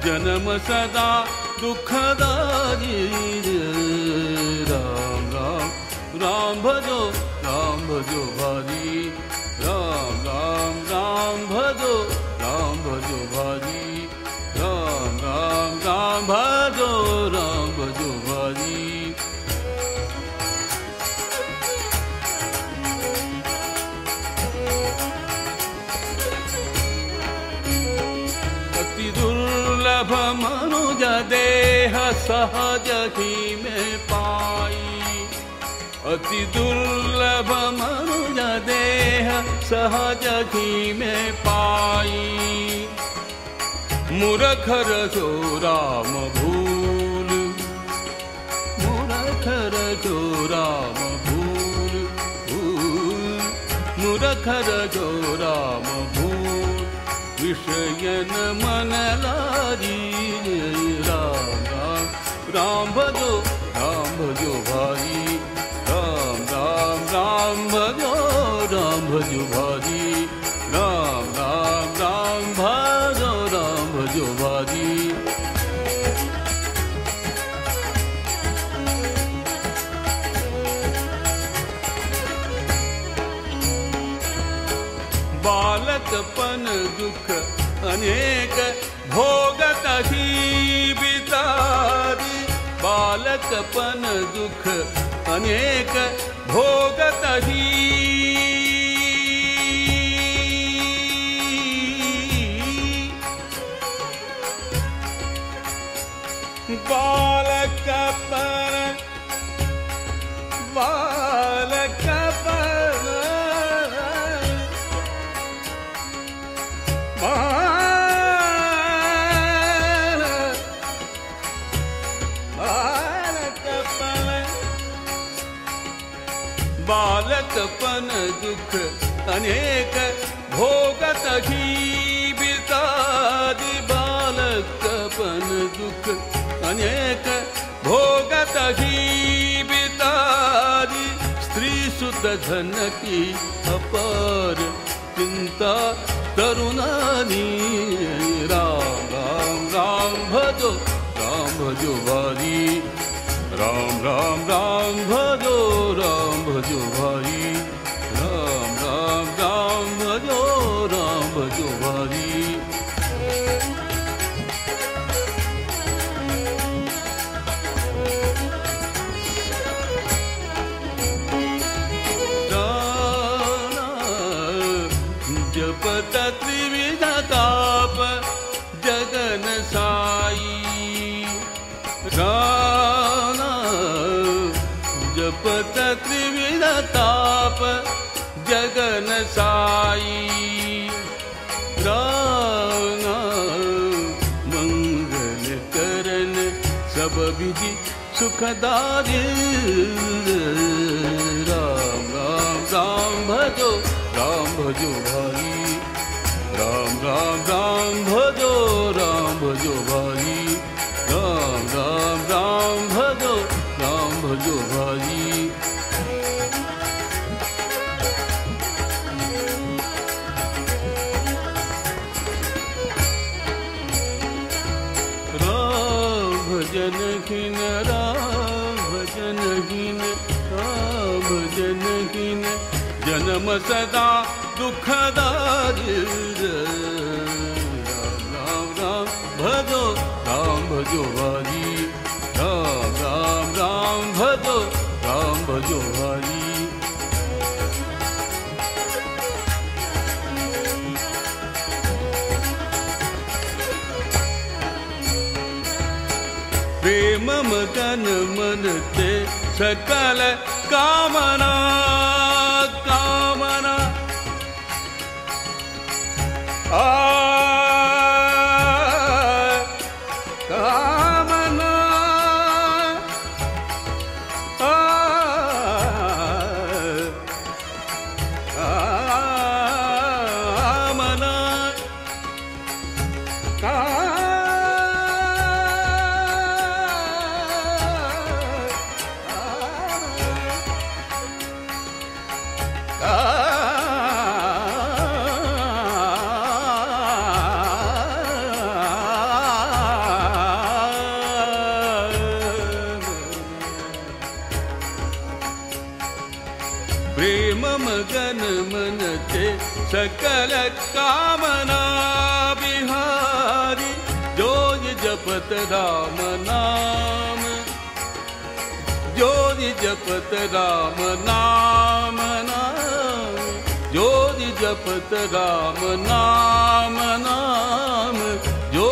जन्म सदा दुखदारी राम राम राम भजो भारी राम राम राम भजो भारी राम राम राम भजो भारी अति दुर्लभ मनुज देह सहज ही में पाई अति दुर्लभ मनुज देह सहज ही में पाई मूर्ख रजो राम भूल मूर्ख रजो राम भूल मूर्ख रजो राम भूल विषयन मन लारी राम राम राम भजो भारी राम राम राम भजो भारी राम राम राम भजो भारी बालकपन दुख अनेक भोगत ही बितारी बालकपन दुख अनेक भोगत ही बालकपन दुख अनेक भोगत ही बितारी बालकपन दुख अनेक भोगत ही बितारी स्त्री सुत धन की अपार चिंता तरुणानी राम राम राम भजो भारी राम राम राम भजो भारी राम राम राम भजो भारी जपत त्रिविध ताप जगन साई जपत त्रिविध ताप जगन साई मंगल करन सब विधि सुखदारी राम राम राम भजो भारी राम राम राम भजो भारी राम राम राम भजो भारी भजन हीन जन्म सदा दुखदारी राम राम भजो भारी राम राम राम भजो भारी प्रेम मगन मन ते सकल कामना आ प्रेम मगन मन थे सकल कामना बिहारी जो जपत राम नाम जो जपत राम नाम नाम जो जपत राम नाम नाम जो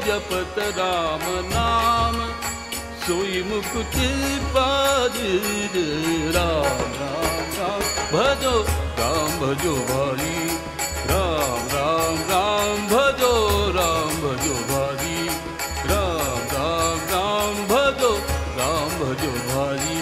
जपत राम नाम सोई मुक्ति पाद राम राम राम भजो राम भजो भाई राम राम राम भजो राम भजो भाई राम राम राम भजो राम भजो भाई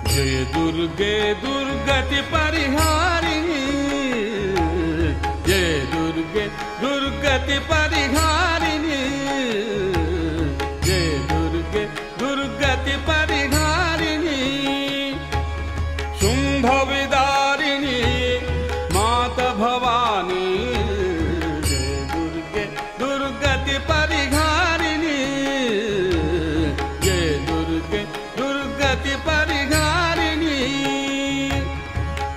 जय दुर्गे दुर्गति परिहारिणी जय दुर्गे दुर्गति परिहारिणी जय दुर्गे दुर्गति परिहारिणी शुंभ विदारिणी माता भवानी जय दुर्गे दुर्गति परिहारिणी जय दुर्गे दुर्गति परिहारिणी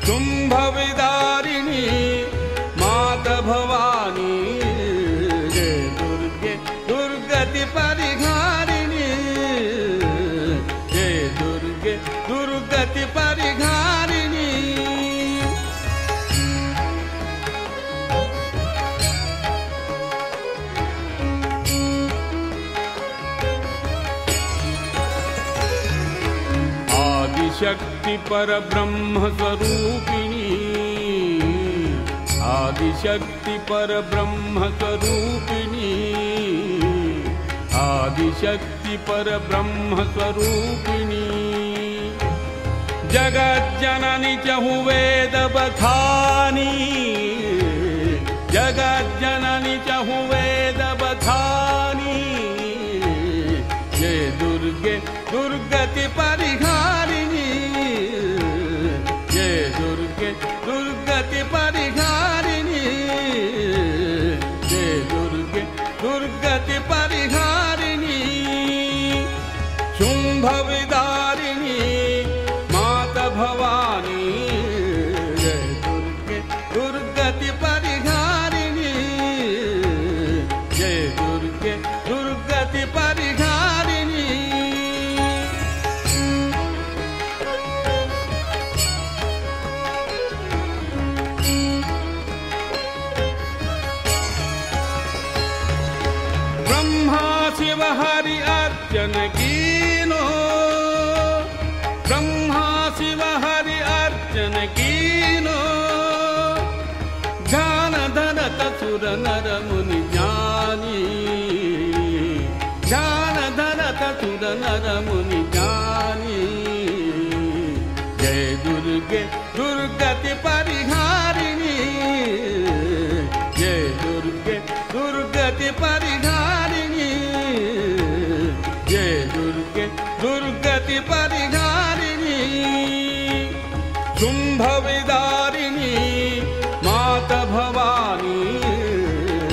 शुंभ विदारिणी माता भवानी जय दुर्गे दुर्गति परिहारिणी जय दुर्गे दुर्गति परिहारिणी आदिशक्ति पर ब्रह्म स्वरूपिणी आदिशक्ति पर ब्रह्म स्वरूपिणी आदिशक्ति पर ब्रह्म स्वरूपिणी जगत जननी चहु वेद बखानी जगत जननी चहु वेद बखानी जय दुर्गे दुर्गति परिहारिणी जय दुर्गे दुर्गति परिहारिणी जय दुर्गे दुर्गति परिहारिणी शुंभ विदारिणी माता भवानी जय दुर्गे दुर्गति परिहारिणी जय दुर्गे दुर्गति परिहारिणी ब्रह्मा शिव हरि अर्चन कीनो ब्रह्मा शिव हरि अर्चन कीनो ध्यान धरत सुर नर मुनि ज्ञानी ध्यान धरत सुर नर मुनि ज्ञानी जय दुर्गे दुर्गति परिहारिणी जय दुर्गे दुर्गति परिहारिणी जय दुर्गे दुर्गति परिहारिणी शुंभ विदारिणी माता भवानी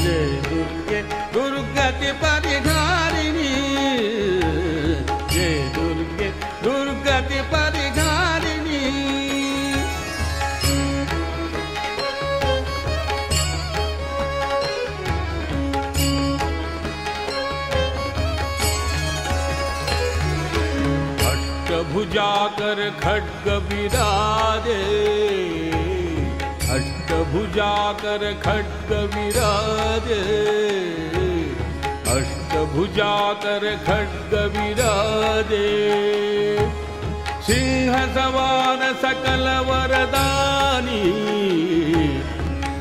जय दुर्गे दुर्गति परिहारिणी जय दुर्गे दुर्गति परिहारिणी अष्टभुजाकर खड्ग विराजे अष्टभुजाकर खड्ग विराजे अष्ट भुजा कर खड्ग विराजे सिंह सवार सकल वरदानी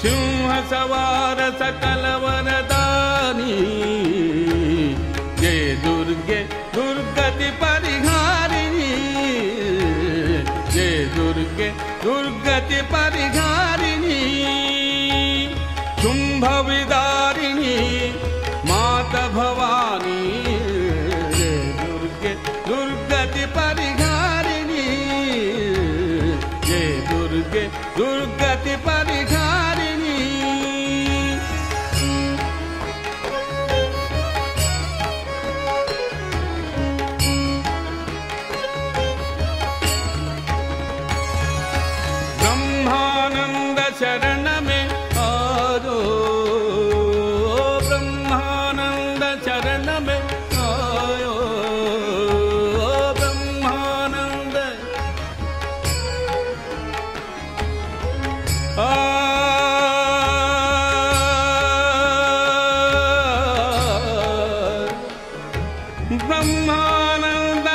सिंह सवार सकल वरदानी जय दुर्गे दुर्गति परिहारिणी जय दुर्गे दुर्गति परिहारिणी शुंभ विदारिणी माता भवानी जय दुर्गे दुर्गति परिहारिणी जय दुर्गे दुर्गति परिहारिणी ब्रह्मानंद शरण में आरो ब्रह्मानंद शरण में आयो ब्रह्मानंद ब्रह्मानंद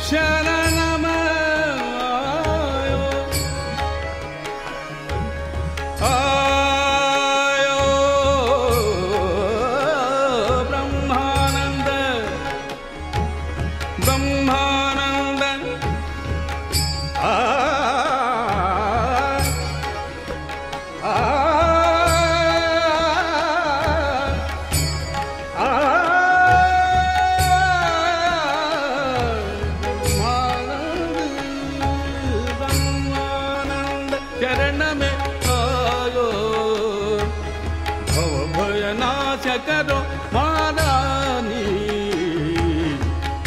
शरण में आयो ब्रह्मानंद ब्रह्मानंद ब्रह्मानंद चरण में आयो भव भय नाश करो वारानी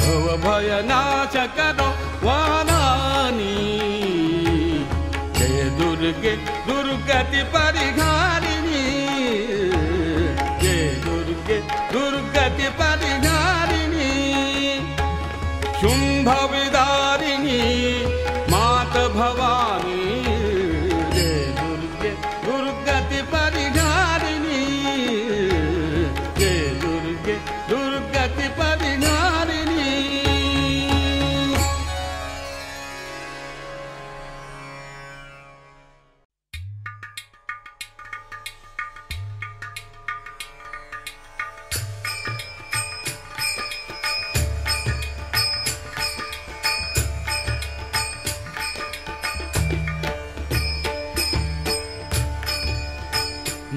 भव भय नाश करो वारानी जय दुर्गे दुर्गति परिहारिणी जय दुर्गे दुर्गति परिहारिणी शुंभ विदारिणी मात भवानी जय दुर्गे दुर्गति परिहारिणी जय दुर्गे दुर्गति परिहारिणी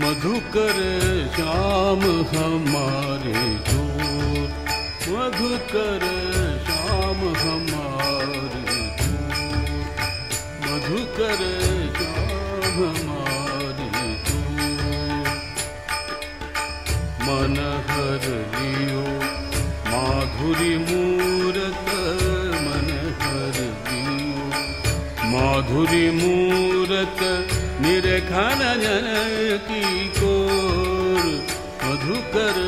मधुकर श्याम हमारे जोर मधुकर श्याम हमारे जोर मधुकर श्याम हमारे जोर मन हर लियो माधुरी मूरत मन हर लियो माधुरी मूरत निरखन जन की कोर मधुकर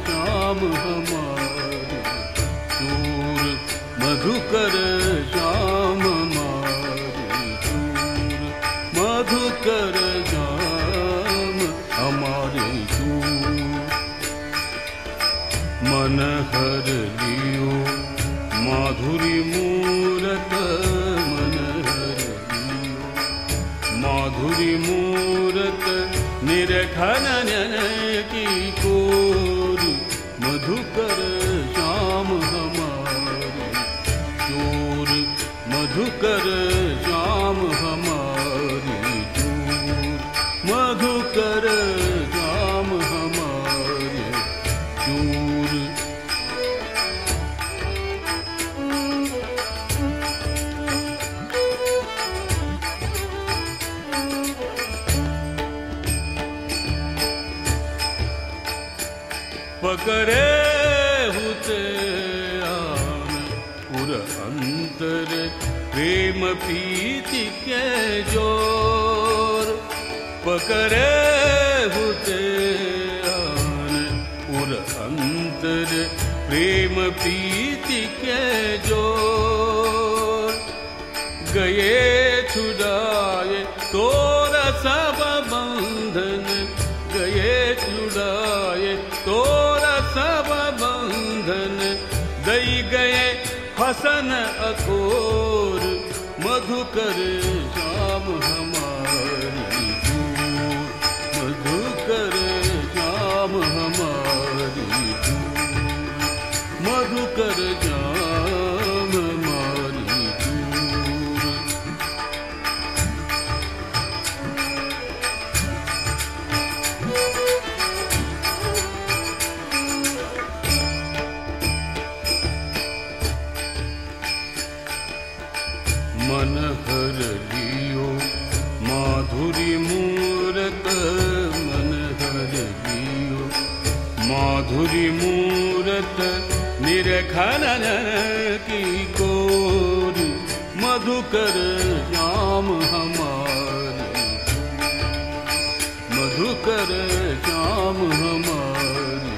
श्याम हमारे चूर मधुकर श्याम हमारे चूर मधुकर श्याम हमारे चूर मन हर लियो माधुरी मूरत मन हर लियो माधुरी मूरत निरखन की कोर मधुकर श्याम हमारे चोर मधुकर श्याम हमारे चोर मधुकर श्याम हमारे चोर पकड़े हुते आन पुर अंतर प्रेम प्रीति के जोर पकड़े हुते आन पुर अंतर प्रेम प्रीति के जोर गए छुड़ाए तोरा सब बंधन गए छुड़ाए तोरा सब बंधन लई गए हसन अकोर, मधुकर श्याम हमारी दूर, मधुकर श्याम हमारी दूर, मधुकर श्याम हमारी दूर। मन हर लियो माधुरी मूरत, मन हर लियो माधुरी मूरत, निरखनन की कोर, मधुकर श्याम हमारी, मधुकर श्याम हमारी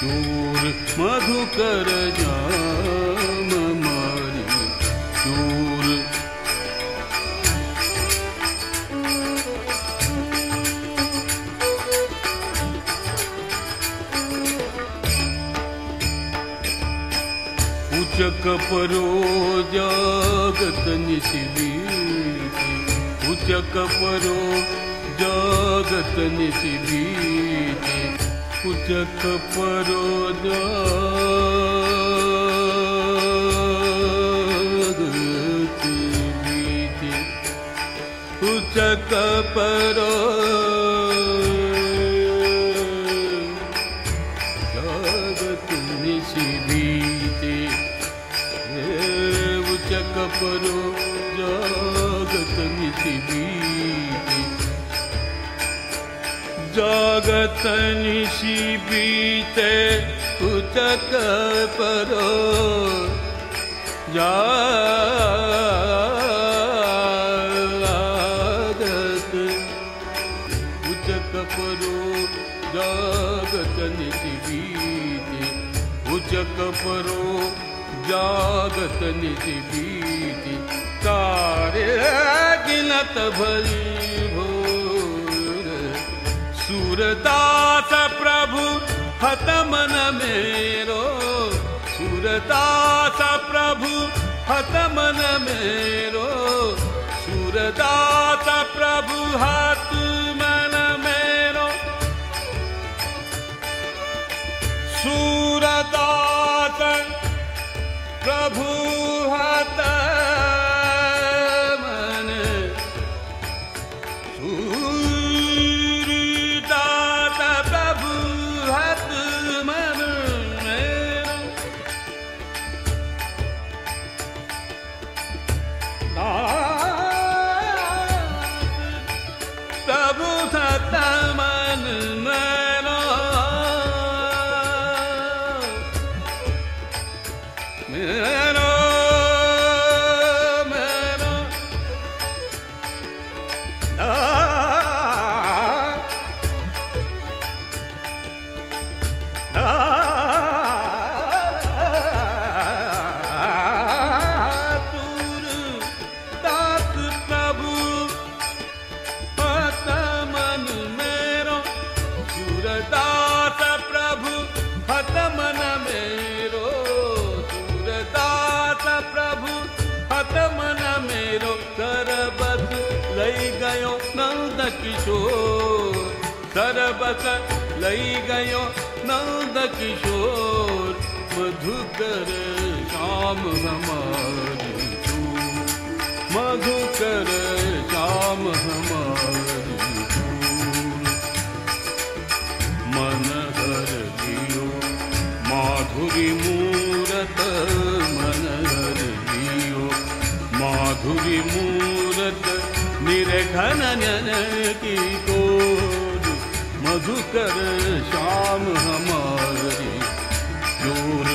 दूर, मधुकर श्याम हमारी दूर। उचक परो जगत निशिबीते, उचक परो जगत निशिबीते, उचक परो जगत बीते, उचक परो जगत निशिबीते, उचक परो जगत निशिबीते, जगत निशिबीते, उचक परो जगत, उचक परो जगत निशिबीते, उचक परो जागत निशिबीते, तारे गिनत भली भोर, सूरदास प्रभु हत मन मेरो, सूरदास प्रभु हत मन मेरो, सूरदास प्रभु हत मन मेरो, सूरदास प्रभु हत मन, सूरदास प्रभु हत मन मेरो, प्रभु हत मन मेरो, मेरो मेरो सूरदास प्रभु हत मन मेरो, सूरदास प्रभु हत मन मेरो, सूरदास प्रभु हत मन मेरो, सरबस लई गयो नंद किशोर, सरबस लई गयो नंद किशोर, मधुकर श्याम हमारी दूर, मधुकर श्याम हमारी दूर। मन हर लियो माधुरी मूरत, मन हर लियो माधुरी मूरत, निरखनन की कोर, मधुकर श्याम हमारी दूर,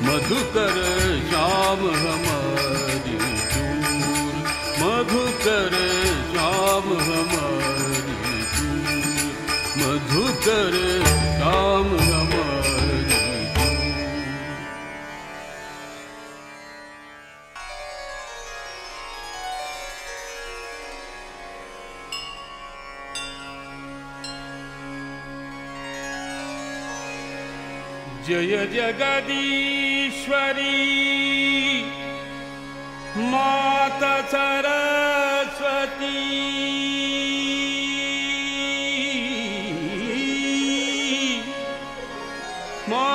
मधुकर श्याम हमारी दूर, मधुकर श्याम हमारी दूर, मधुकर श्याम हमारी दूर। जय जगदीश्वरी माता सरस्वती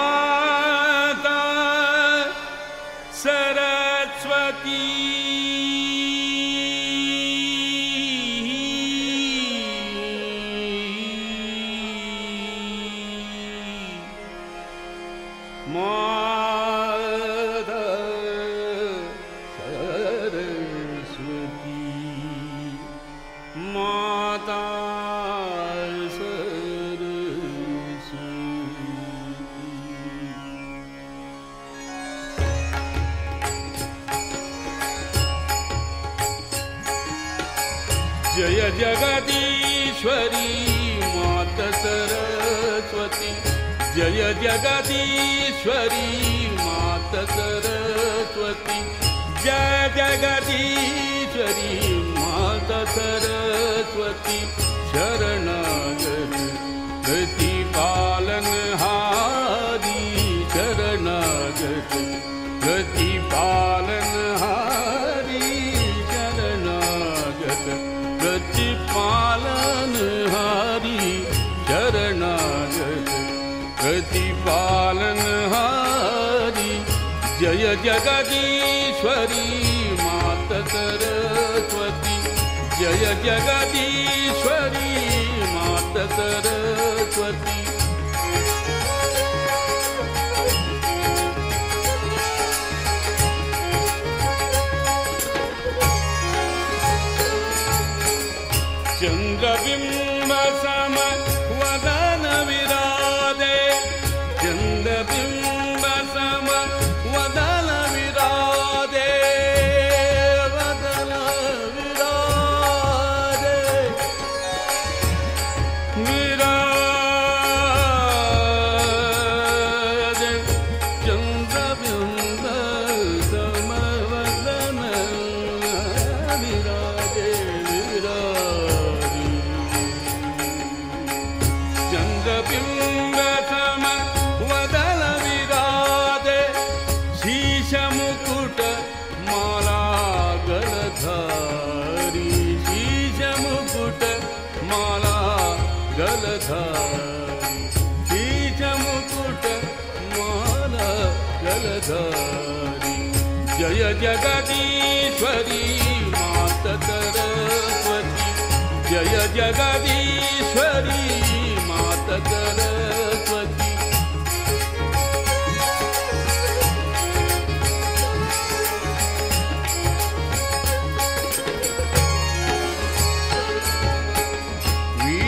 माता सरस्वती माता सरस्वती माता जय जगदीश्वरी माता सरस्वती जय जगदीश्वरी माता सरस्वती जय जगदीश्वरी माता सरस्वती शरणागत प्रतिपालनहारी शरणागत प्रतिपालनहारी शरणागत प्रतिपालनहारी शरणागत प्रतिपालनहारी जय जगदीश्वरी माता सरस्वती जय जगदीश्वरी माता सरस्वती चंद्रबिंब सम वदन विराजे चंद्रबिंब सम वदन विराजे वदन विराजे विराजे चंद्रबिंब सम वदन विराजे चंद्रबिंब सम वदन विराजे शीश मुकुट माला गलधारी शीश मुकुट माला गलधारी शीश मुकुट माला गलधारी जय जगदीश्वरी माता सरस्वती जय जगदीश्वरी माता सरस्वती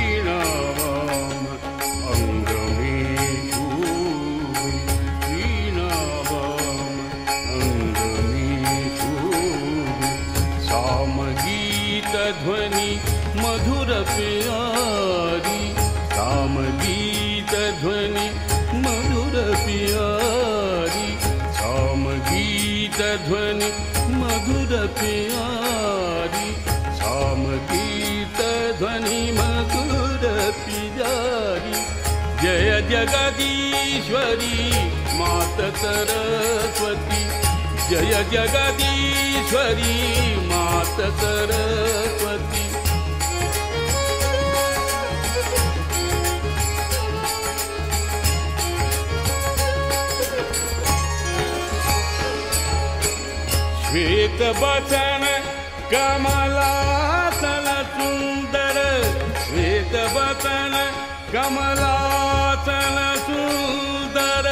वीणावाम अंगमेषु वीणावाम अंगमेषु सामगीत ध्वनि मधुर प्यारी सामगीत ध्वनि मधुर प्यारी सामगीत ध्वनि मधुर प्यारी सामगीत ध्वनि मधुर प्यारी जय जगदीश्वरी माता सरस्वती जय जगदीश्वरी माता सरस्वती श्वेत बचन कमलासन सुंदर श्वेत बचन कमलासन सुंदर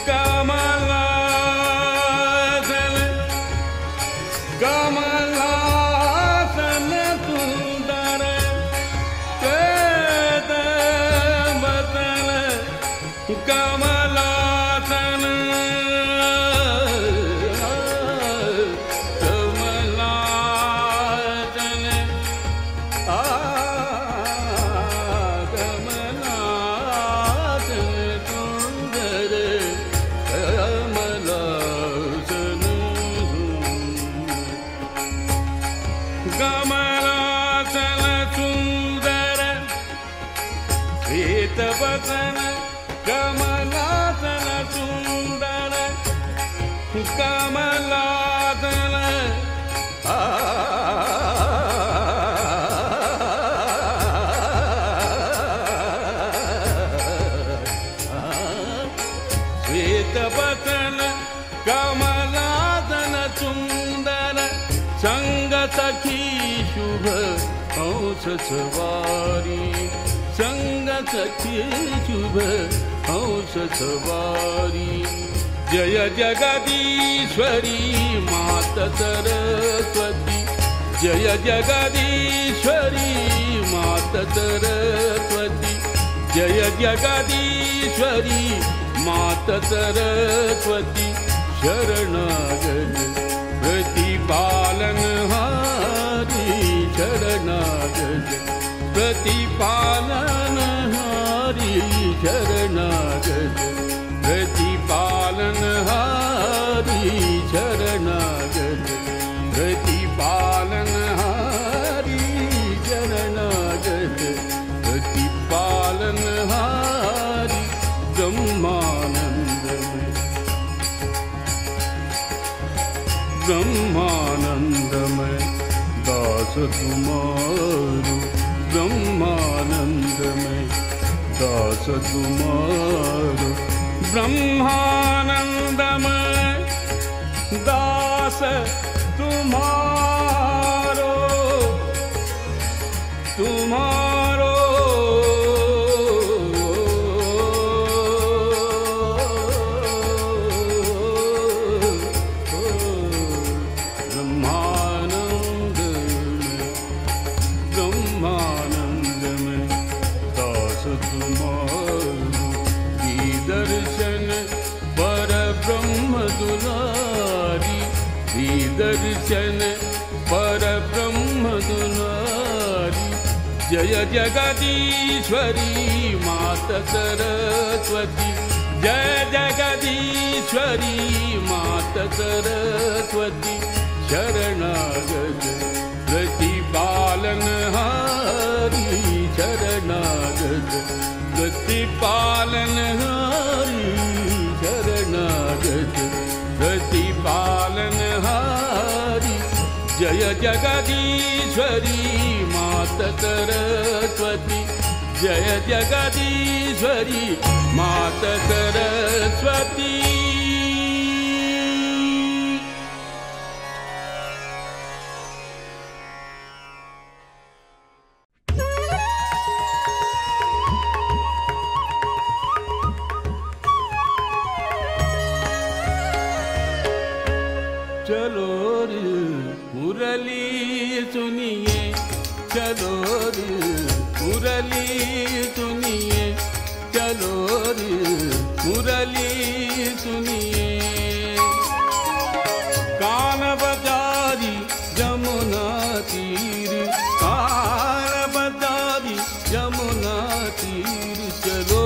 कमलासन कमलासन सुंदर श्वेत बचन कमलासन कमलासन सुंदर कमलासन कमलादल श्वेतपतन कमलादल सुंदर संग सखी शुभ हंस सवारी संग सखी शुभ हंस सवारी जय जगदीश्वरी मात सरस्वती जय जगदीश्वरी मात सरस्वती जय जगदीश्वरी मात सरस्वती शरणागत प्रतिपालनहारी शरणागत प्रतिपालनहारी शरणागत प्रतिपालनहारी शरणागत प्रतिपालनहारी शरणागत प्रतिपालनहारी ब्रह्मानंदमय ब्रह्मानंदमय दास तुम्हारो ब्रह्मानंदमय दास तुम्हारो ब्रह्मानंदमय दास तुम्हारो तुम्हारो ब्रह्मानंदमय ब्रह्मानंदमय दास तुम्हारो दर्शन पर ब्रह्म दुलारी दर्शन पर ब्रह्म दुलारी जय जगदीश्वरी मात सरस्वती जय जगदीश्वरी मात सरस्वती शरणागत प्रतिपालनहारी शरणागत प्रतिपालनहारी शरणागत प्रतिपालनहारी जय जगदीश्वरी मात सरस्वती जय जगदीश्वरी मात सरस्वती चलो रे मुरली सुनिए चलो रे मुरली सुनिए चलो रे मुरली सुनिए कान बजारी जमुना तीर कान बजारी जमुना तीर चलो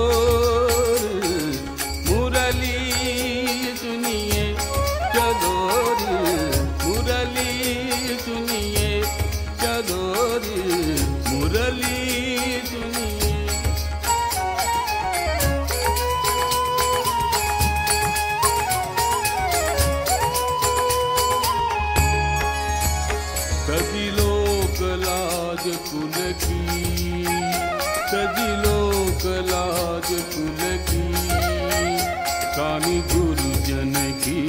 रे मुरली सुनिए चलो मुरली सुनिए चलो रे मुरली सुनिए सजी लोक लाज कुल की सजी लोक लाज कुल की कानी गुरुजन की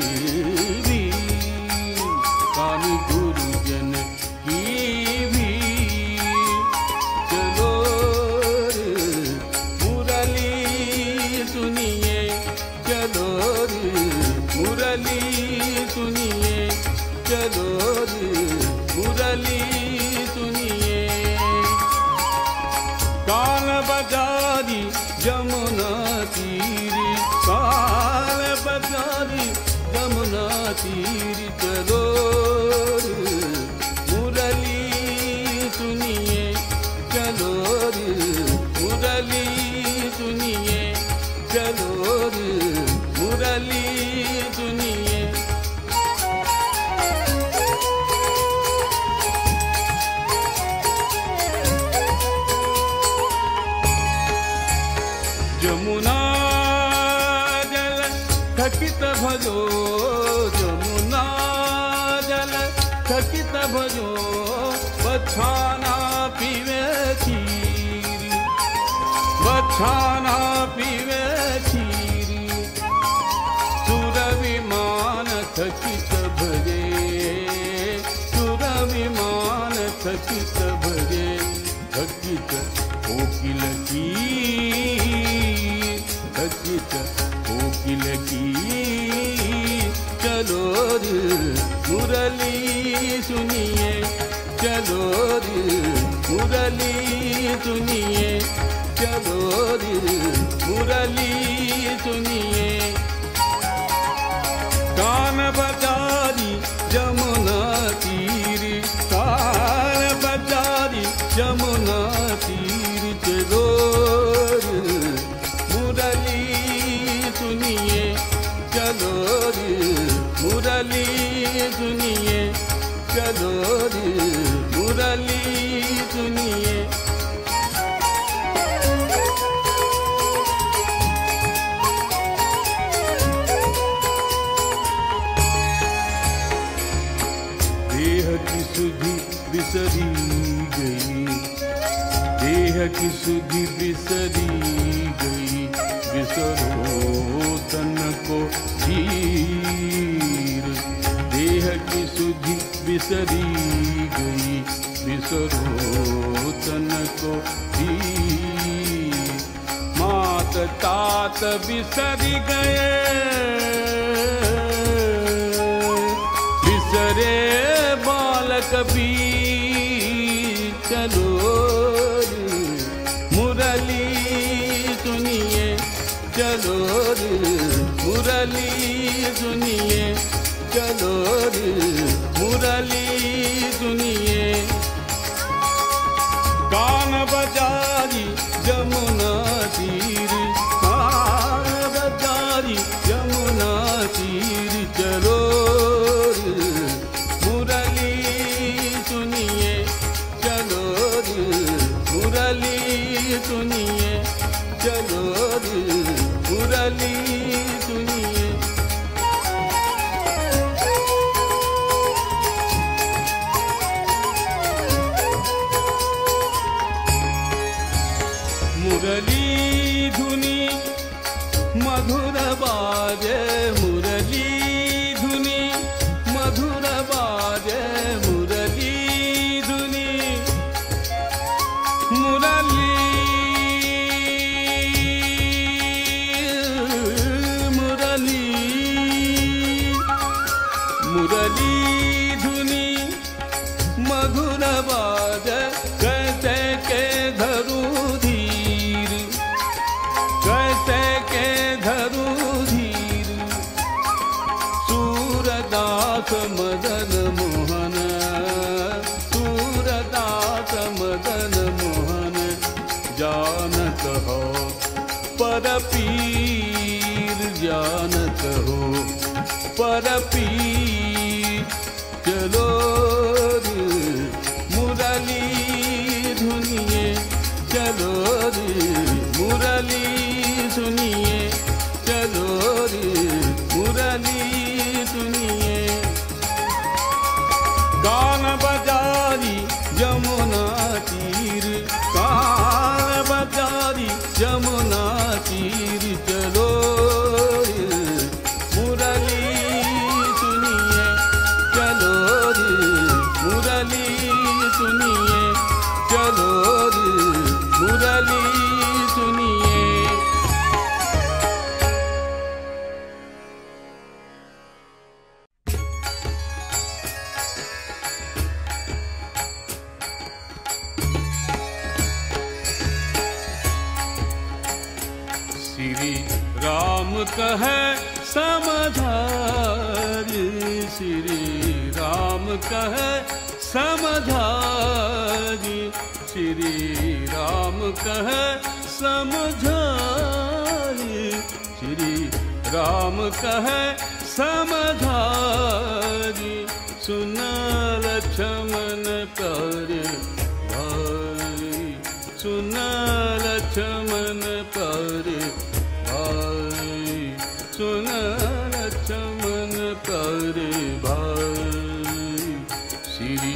कानी गुरुजन की भी चलो रे मुरली सुनिए चलो रे मुरली सुनिए चलो रे मुरली सुनिए कान बजारी जमुना तीर कान बजारी जमुना तीर चलो मुरली सुनिए चलो रे मुरली सुनिए चलो रे मुरली सुनिए जमुना जल थकित भजो भगत भजो बछाना पीवे खीर बछाना पीवे खीर सुर विमान थकित भजे सुर विमान थकित भजे थकित कोकिल की थकित कोकिल की चलो रे मुरली सुनिए चलो रे मुरली सुनिए चलो रे मुरली सुनिए कान बजारी जमुना तीर कान बजारी जमुना तीर चलो रे मुरली सुनिए चलो रे मुरली सुनिए चलो रे मुरली सुनिए देह की सुधि बिसरी गई देह की सुधि बिसरी गई बिसरो तन को धीर देह की सुधि बिसरी गई बिसरो तन को धीर मात तात बिसरी गए बिसरे बालक भी चलो रे मुरली सुनिए चलो रे मुरली सुनिए चलो रे मुरली सुनिए कान बजारी जमुना तीर कान बजारी जमुना तीर चलो रे मुरली सुनिए चलो रे मुरली सुनिए चलो रे मुरली सुनिए मुरली धुनी मधुर बाजे मुरली धुनी मधुर बाजे मुरली धुनी मुरली मुरली मुरली धुनी मधुर बाजे कैसे के धरू धीर कैसे के धरू धीर सूरदास मदन मोहन सूरदास मदन मोहन जानत हो पर पीर जानत हो पर पीर चलो रे मुरली धुनिए चलो रे मुरली सुनिए चलो रे मुरली सुनिए कान बजारी जमुना तीर कान बजारी जमुना तीर चलो रे मुरली सुनिए चलो रे मुरली सुनिए चलो रे मुरली सुनिए श्री राम कहे समझार श्री राम कहे समझारी श्री राम कहे समझारी श्री राम कहे समझारी सुन लक्ष्मण कर भाई सुन लक्ष्मण कर भाई सुन लक्ष्मण कर भाई श्री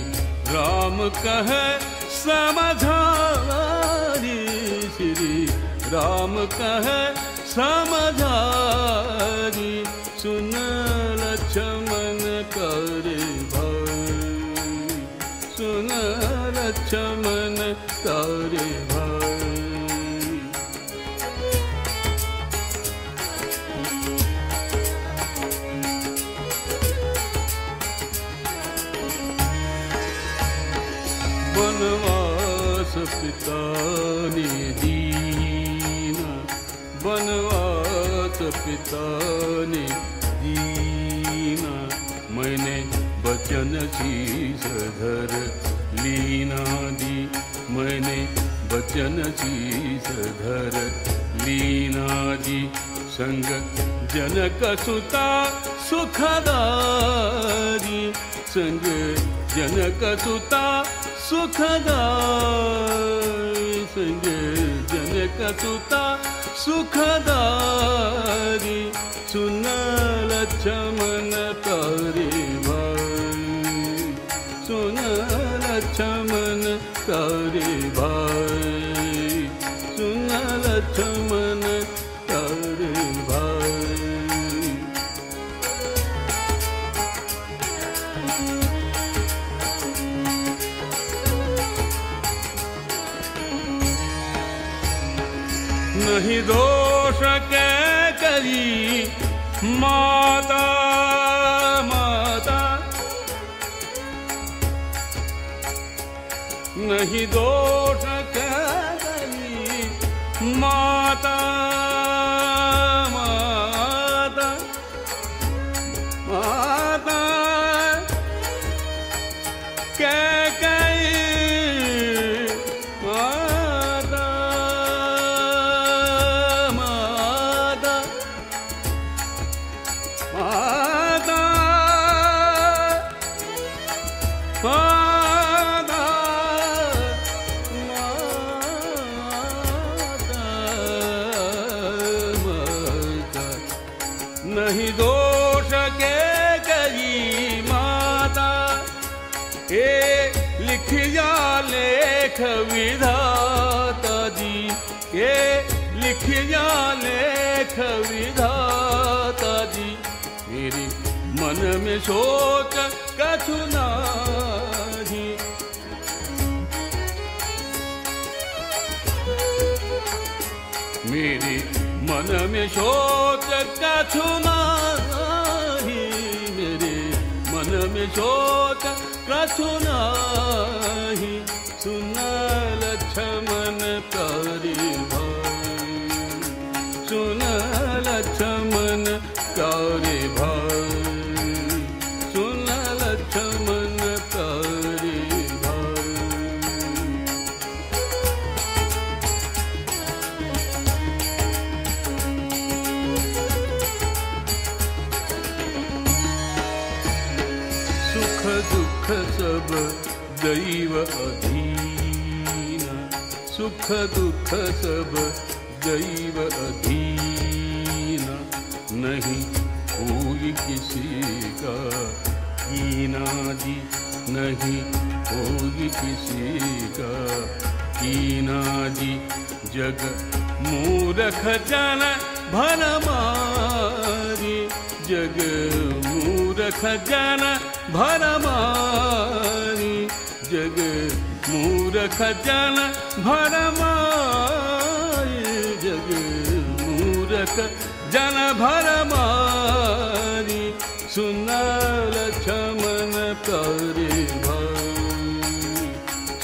कहे समझारी, श्री राम कहे समझारी, सुन लक्ष्मण करे भाई, सुन लक्ष्मण करे भाई। वनवास पिता ने दीना, वनवास पिता ने दीना, मैंने बचन शीस धर लीना दी, मैंने बचन शीस धर लीना दी। संग जनक सुता सुखदारी, संग जनक सुता सुखदारी, संग जनक सुता सुखदारी, सुन लक्ष्मण करे भाई, सुन लक्ष्मण करे भाई, सुन लक्ष्मण करे भाई। नहीं दोष के करी माता माता, नहीं दोष के करी माता माता माता, के नहीं दोष के करी माता, ए लिखिया लेख विधाता जी, ए लिखिया लेख विधाता जी। मेरे मन में सोच कछु नाही, मेरे मन में सोच कछु नाही, मेरे मन में सोच कछु नाही, सुन लक्ष्मण करे भाई, सुन लक्ष्मण करे भाई, सुन लक्ष्मण करे भाई। सुख दुख सब दैव अधीन, सुख दुख सब दैव अधीन, नहीं कोई किसी का कीना जी, नहीं कोई किसी का कीना जी। जग मूरख जन भन मारी, जग मूरख जन भन मारी, जग मूरख जन भन मारी, जग मूरख जन भन मारी, सुन लक्ष्मण करे भाई,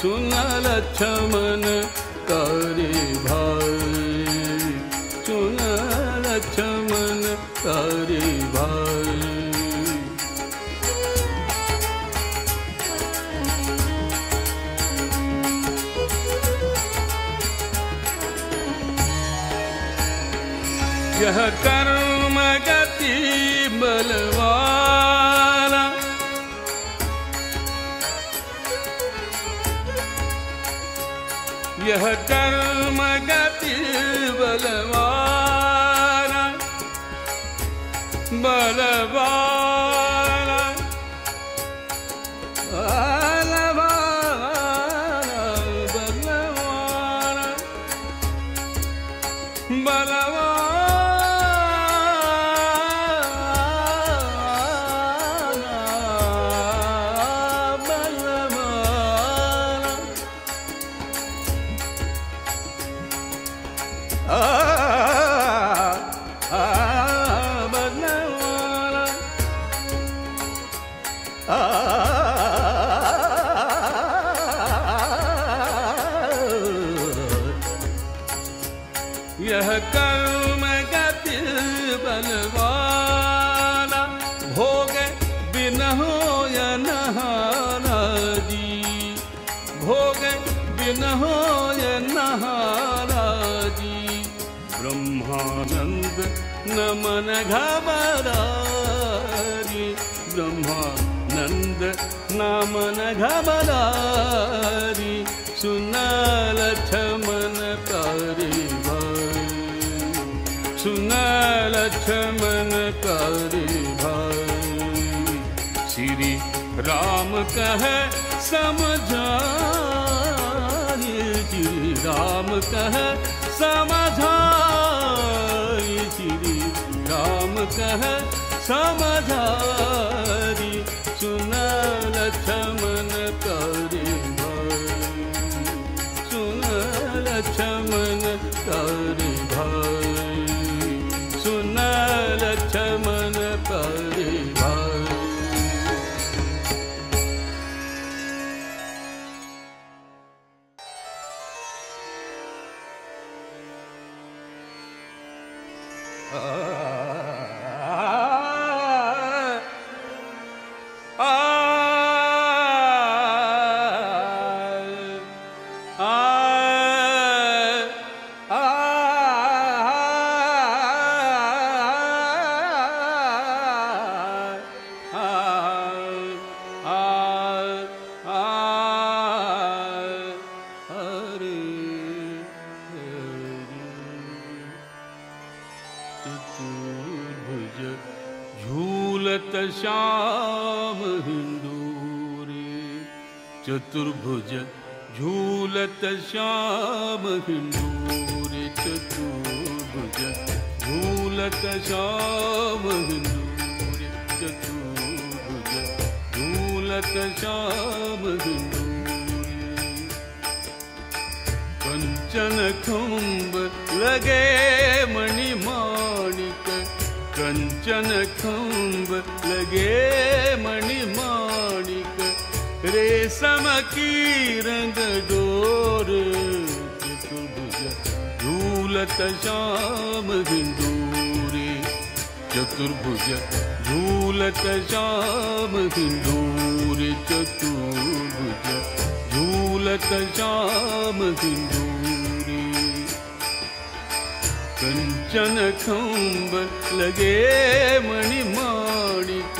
सुन लक्ष्मण करे भाई, सुन लक्ष्मण करे भाई। यह कर्म गति बलवाना, यह कर्म गति बलवाना, बलवाना बलवाना, वाला भोगे बिन होय नहारा जी, भोगे बिन होय नहारा जी। ब्रह्मानंद नमन घबरारी, ब्रह्मानंद नमन घबरारी। सुनल छमन करे भाई, सुनल छमन करे भाई। श्री राम कहे समझाई, श्री राम कहे समझाई, श्री राम कहे समझारी। सुनल छमन करे भाई, सुनल छमन करे भाई, सुनल छमन करे भाई। चतुर्भुज झूलत श्याम हिंदूरे, चतुर्भुज झूलत श्याम हिंदूरे, चतुर्भुज झूलत श्याम हिंदूरे, चतुर्भुज झूलत श्याम हिंदूरे। कंचन खुंब लगे मणिमाणिक, कंचन खुंब लगे मणिमाणिक। रेशम की रंग डोर, चतुर्भुज झूलत श्याम हिंदूरे, चतुर्भुज झूलत श्याम हिंदूरे, चतुर्भुज झूलत श्याम हिंदूरे। कंचन खुंब लगे मणिमाणिक,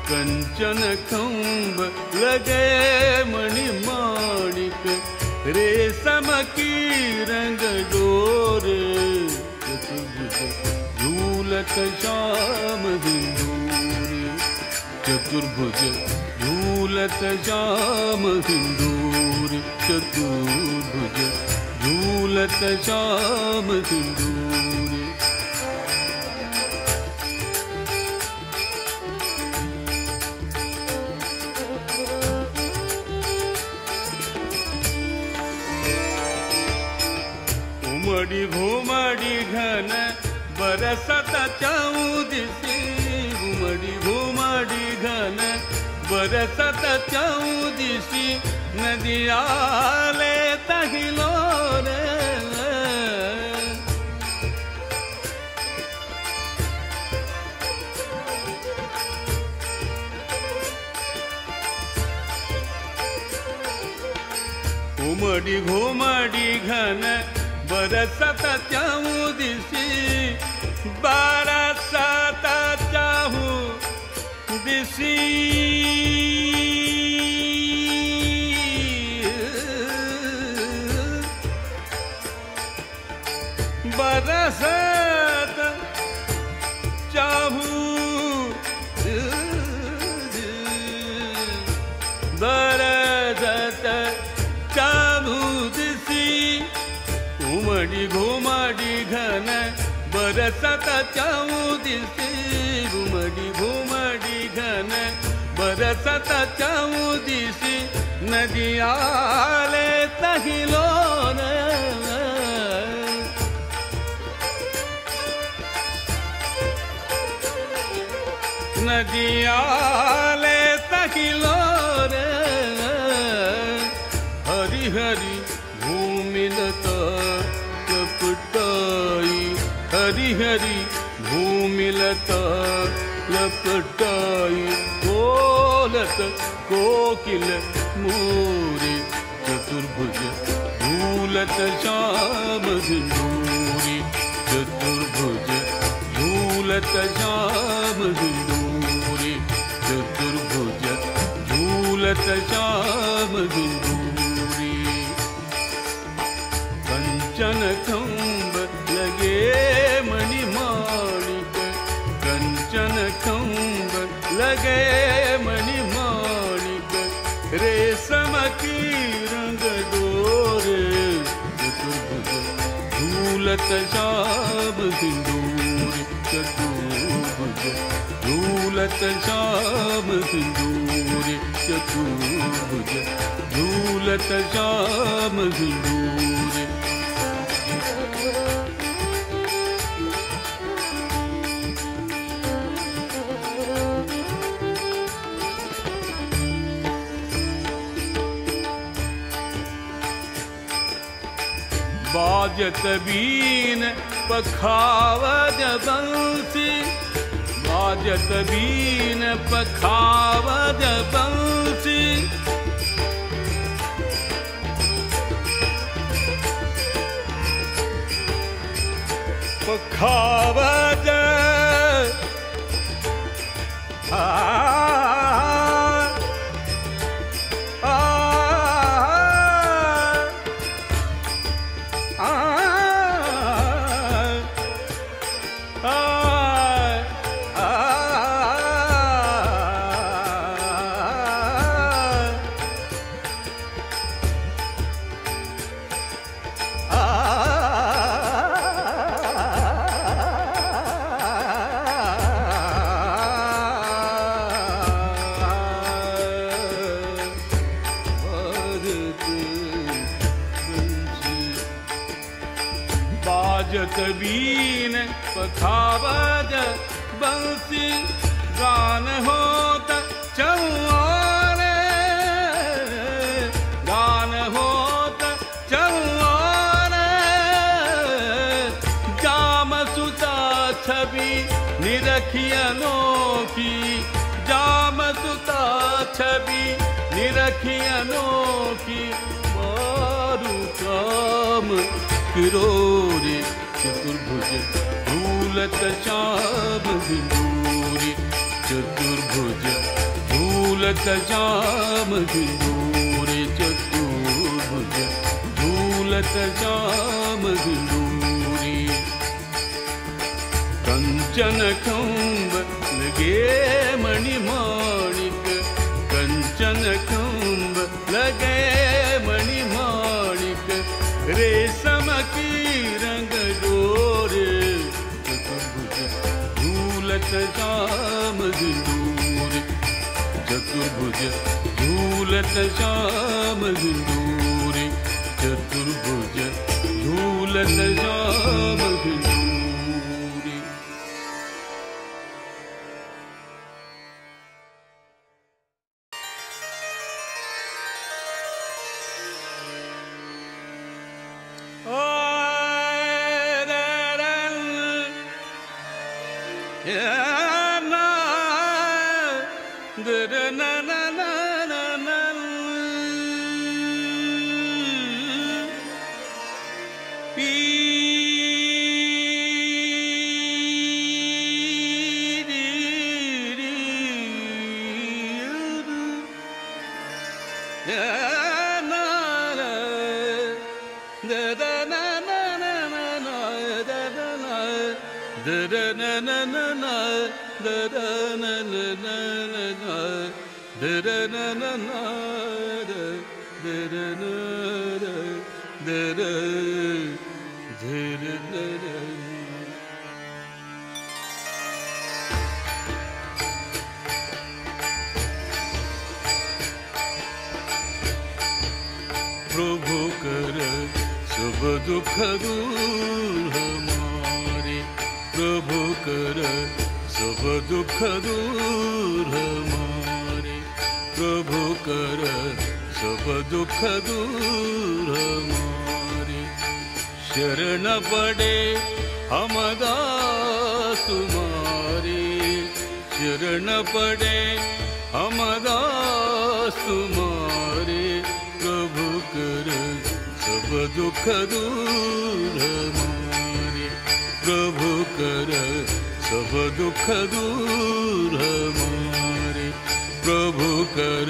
कंचन खुंब लगे मणिमाणिक। रेशम की रंग डोर, चतुर्भुज झूलत श्याम हिंदूरे, चतुर्भुज झूलत श्याम हिंदूरे, चतुर्भुज झूलत श्याम हिंदूरे। उमड़ी घुमड़ी घन बरसत चौदिसी, उमड़ी घुमड़ी घन बरसत चौदिसी। नदिया ले तहिलो रे, उमड़ी घुमड़ी घन बरसत चौदिसी, बरसत चौदिसी। बरसत बरसत चौदिसी। उमड़ी घुमड़ी घन बरसत चौदिसी, उमड़ी घुमड़ी घन बरसत चौदिसी। नदिया ले तहिलो रे, नदिया ले तहिलो रे। हरि हरि भूमिलता कपटाई, हरि हरि भूमिलता लता लपटाई बोलत कोकिल मोरे चतुर्भुज झूलत श्याम सिंदूरी चतुर्भुज झूलत श्याम सिंदूरी चतुर्भुज झूलत श्याम सिंदूरी कंचन खंब लगे मणिमाणिक कंचन खंब लगे मणिमाणिक रेशम की रंग डोरे चतुर्भुज झूलत श्याम सिंदूरी चतुर्भुज झूलत श्याम सिंदूरी चतुर्भुज झूलत श्याम सिंदूरी बाजत बीन पखावज बंसी बाजत बीन पखावज बंसी पखावज बाजत बीन पखावज बंसी गान होत चौआरे गान होत चौआरे जाम सुता छवि निरखी अनोखी जाम सुता छवि निरखी अनोखी मारू काम किरोरे चतुर्भुज झूलत श्याम सिंदूरी चतुर्भुज झूलत श्याम सिंदूरी चतुर्भुज झूलत श्याम सिंदूरी कंचन खंब लगे मणिमाणिक कंचन खंब लगे मणिमाणिक रेशम की रंग डोरे चतुर्भुज झूलत श्याम सिंदूरी चतुर्भुज झूलत श्याम सिंदूरी चतुर्भुज झूलत श्याम सिंदूरी प्रभु कर सब दुख दूर हमारे प्रभु कर सब दुख दूर हमारे प्रभु कर सब दुख दूर हमारे शरण पड़े हम दास तुम्हारे शरण पड़े हम दास तुम्हारे, प्रभु कर सब दुख दूर हमारे, प्रभु कर सब दुख दूर हमारे, प्रभु कर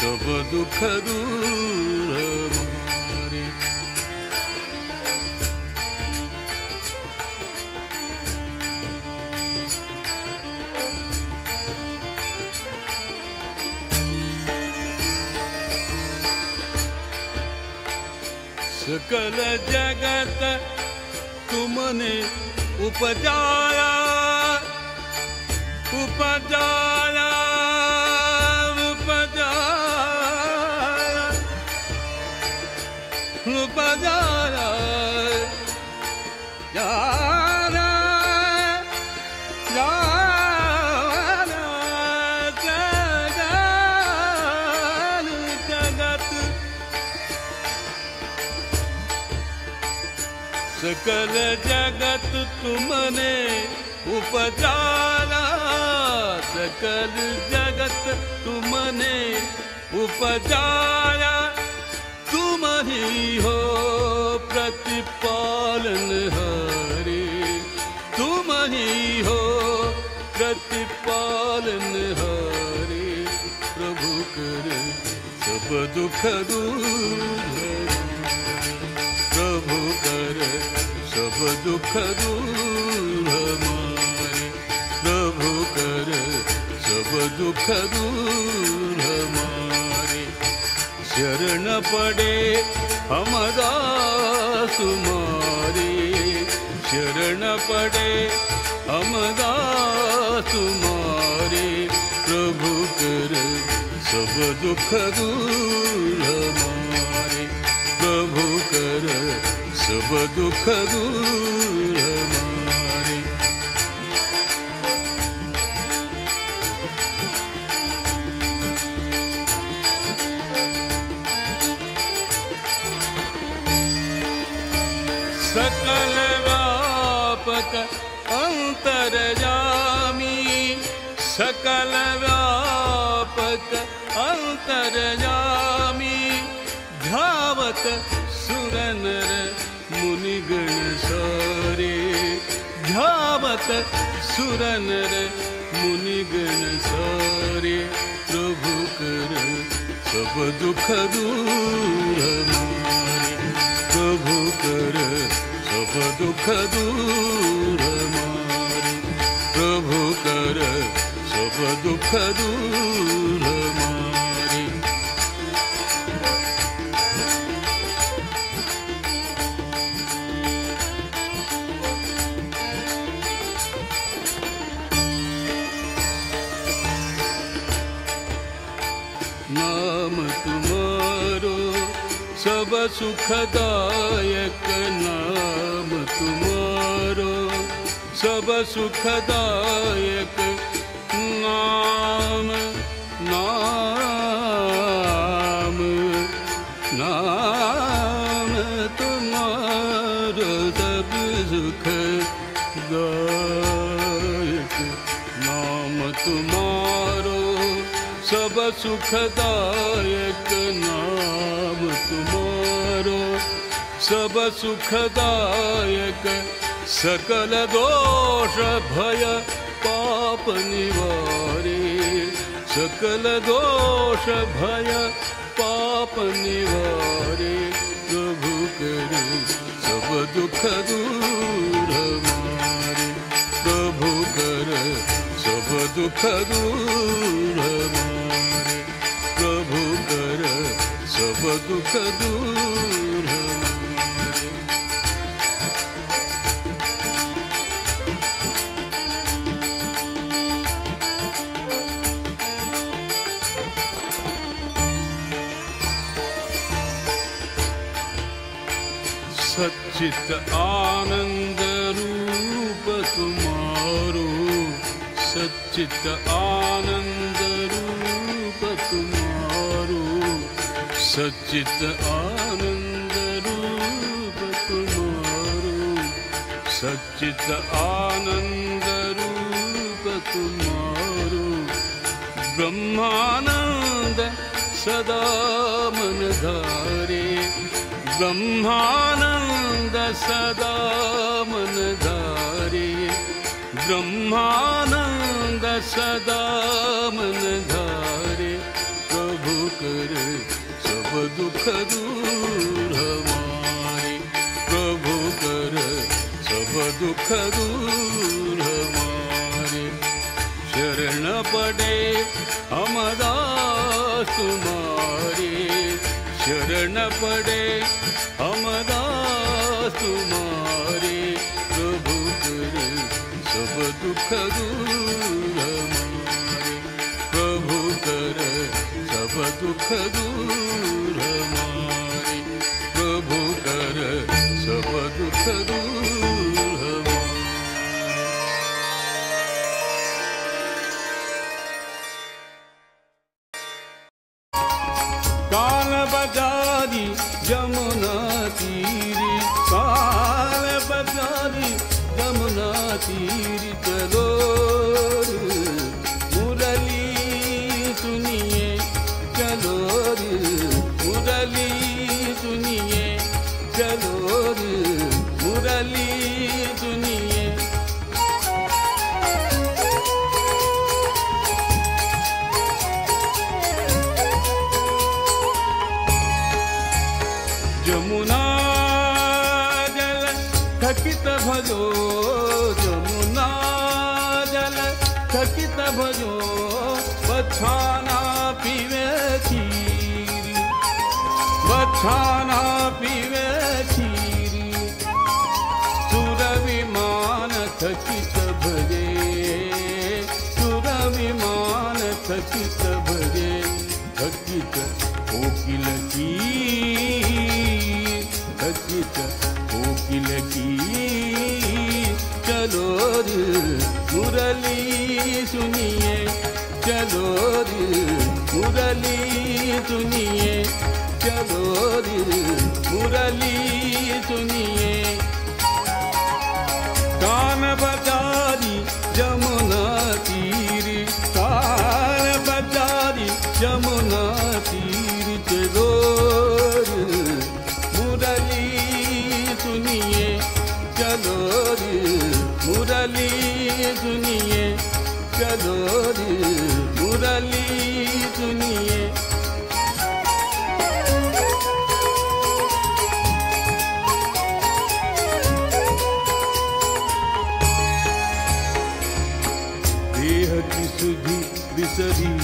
सब दुख दूर हमारे। सकल जगत तुमने उपजाया, उपजाया, उपजाया, उपजाया, जाना, जाना, सकल जगत, सकल जगत तुमने उपजाया, सकल जगत तुमने उपजाया, तुम ही हो प्रतिपालन हारे, तुम ही हो प्रतिपालन हारे, प्रभु कर सब दुख दूर, प्रभु कर सब दुख दूर हमारे, प्रभु कर सब दुख दूर हमारे। शरण पड़े हम दास तुम्हारे, शरण पड़े हम दास तुम्हारे, प्रभु कर सब दुख दूर हमारे, प्रभु कर सब दुख दूर हमारे। सकल व्यापक अंतर्यामी, सकल व्यापक अंतर्यामी, ध्यावत सुर नर मुनिगण सारे, ध्यावत सुर नर मुनिगण सारे, प्रभु कर सब दुख दूर हमारे, प्रभु कर सब दुख दूर हमारे, प्रभु कर सब दुख दूर हमारे। नाम तुम्हारो सब सुखदायक, नाम तुम्हारो सब सुखदायक, नाम नाम नाम तुम्हारो सब सुखदायक, नाम तुम्हारो सब सुखदायक, नाम तुम्हारो सब सुखदायक, सकल दोष भय पाप निवारे, सकल दोष भय पाप निवारे, प्रभु कर सब दुख दूर हमारे, प्रभु कर सब दुख दूर हमारे, प्रभु कर सब दुख दूर हमारे। सच्चित आनंद रूप तुम्हारो, सच्चित आनंद रूप तुम्हारो, सच्चित आनंद रूप तुम्हारो, सच्चित आनंद रूप तुम्हारो, ब्रह्मानंद सदा मन धारे, ब्रह्मानंद सदा मन धारे, ब्रह्मानंद सदा मन धारे। प्रभु कर सब दुख दूर हमारे, प्रभु कर सब दुख दूर हमारे। शरण पड़े हम दास तुम्हारे, शरण पड़े हम दास तुम्हारे। प्रभु कर सब दुख दूर हमारे, प्रभु कर सब दुख दूर हमारे, प्रभु कर सब दुख दूर हमारे। काल बजारी जमुना तीरी, काल बजारी जमुना तीरी। चलो मुरली सुनिए, चलो मुरली सुनिए, चलो मुरली सुनिए। जमुना जल थकित भजो, जमुना जल थकित भजो। बछाना पीवे खीरी, बछाना पीवे खीरी। सुर विमान थकित भजे, सुर विमान थकित भजे। थकित कोकिल की, थकित कोकिल की। चलो मुरली सुनिए, चलो मुरली सुनिए, चलो मुरली सुनिए। कान बजारी जमुना तीरी, कान बजारी जमुना तीरी। चलो मुरली सुनिए, चलो मुरली सुनिए, चलो मुरली सुनिए। देह की सुधि बिसरी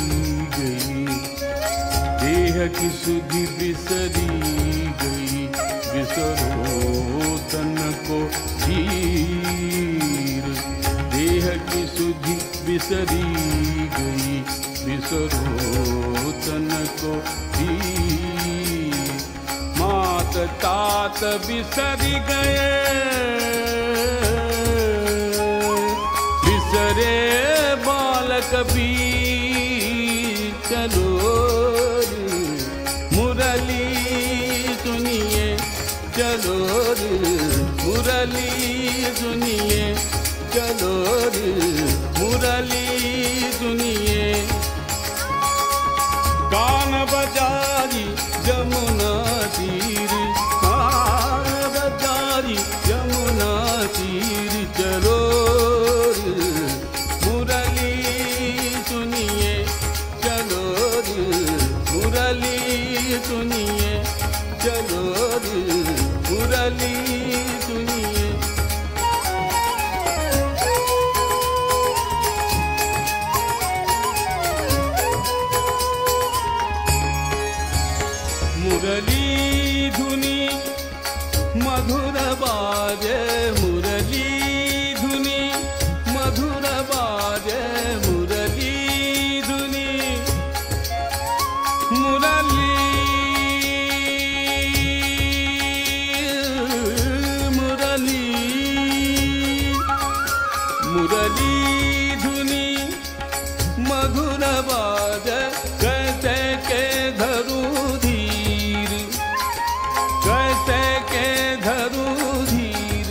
गई, देह की सुधि बिसरी गई। बिसरो तन को धीर, देह की सुधि बिसरी गई। बिसरो तन को धीर। मात तात बिसरी गए, बिसरे बालक भी। चलो मुरली सुनिए, चलो मुरली सुनिए, चलो मुरली सुनिए। कान बजारी जमुना तीरी, कान बजारी जमुना तीरी। चलो मुरली सुनिए, चलो मुरली सुनिए, चलो मुरली सुनिए। मुरली धुनी मधुर बाजे, मुरली धुनी मधुर बाजे। मुरली धुनी मुरली, मुरली मुरली धुनी मधुर बाजे। कैसे के धरू धीर, कैसे के धरू धीर।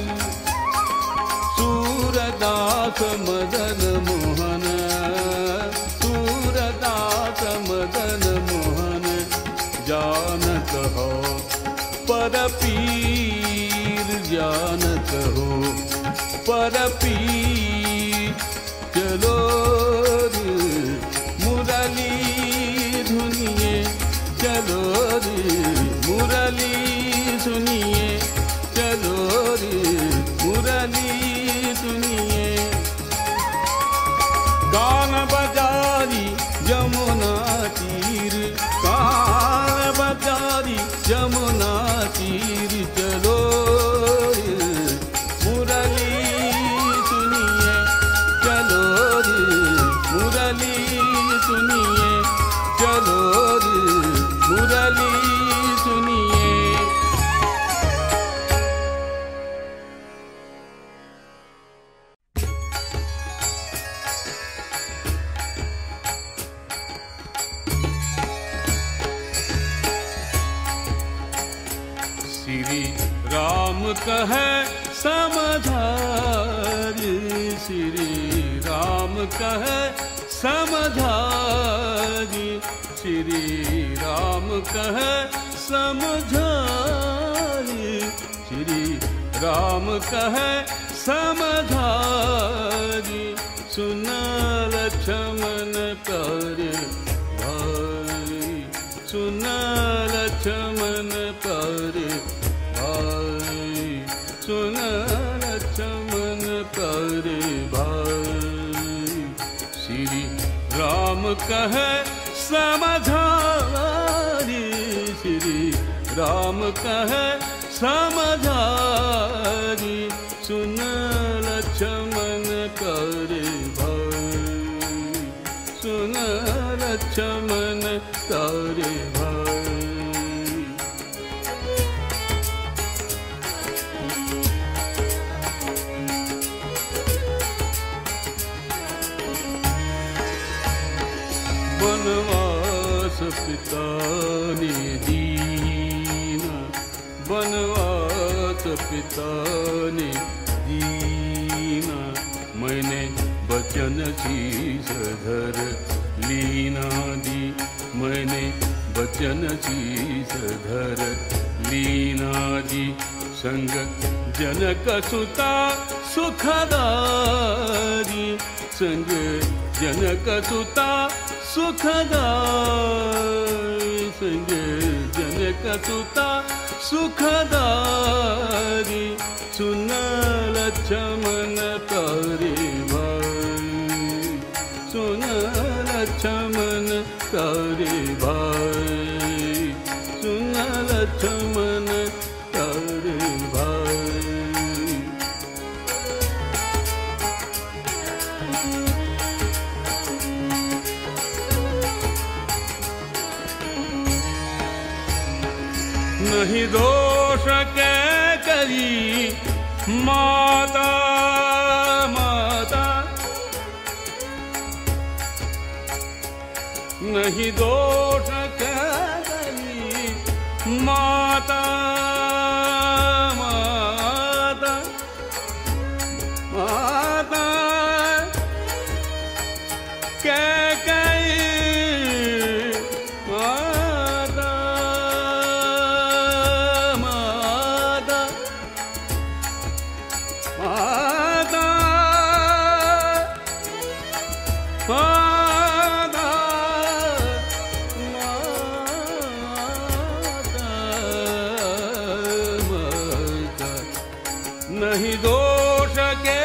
सूरदास मदन मोहन, सूरदास वर पी चलो रे मुरली धुनिए चलो रे मुरली सुनिए चलो रे मुरली सुनिए गान बजारी जमुना तीर गान बजारी जमुना तीर चलो रे मुरली सुनिए चलो रे मुरली सुनिए चलो रे मुरली सुनिए। श्री राम कहे समझारी श्री राम कहे समझारी श्री राम कहे समझारी श्री राम कहे समझारी सुन लक्ष्मण कर भाई सुन लक्ष्मण कर भाई सुन लक्ष्मण कर भाई श्री राम कहे समझारी श्री राम कहे समझारी सुन लक्ष्मण कर भाई सुन लक्ष्मण कर भाई। वनवास पिता ने दीना वनवास पिता ने दीना मैंने बचन शीश धर लीना दी मैंने बचन शीश धर लीना दी संग जनक सुता सुखदारी संग जनक सुता सुखदारी संग जनक सुता सुखदारी सुन लक्ष्मण करे भाई सुन लक्ष्मण करे भाई सुन लक्ष्मण करे भाई। नहीं दोष के करी माता माता नहीं दोष के करी माता माता माता के नहीं दोष के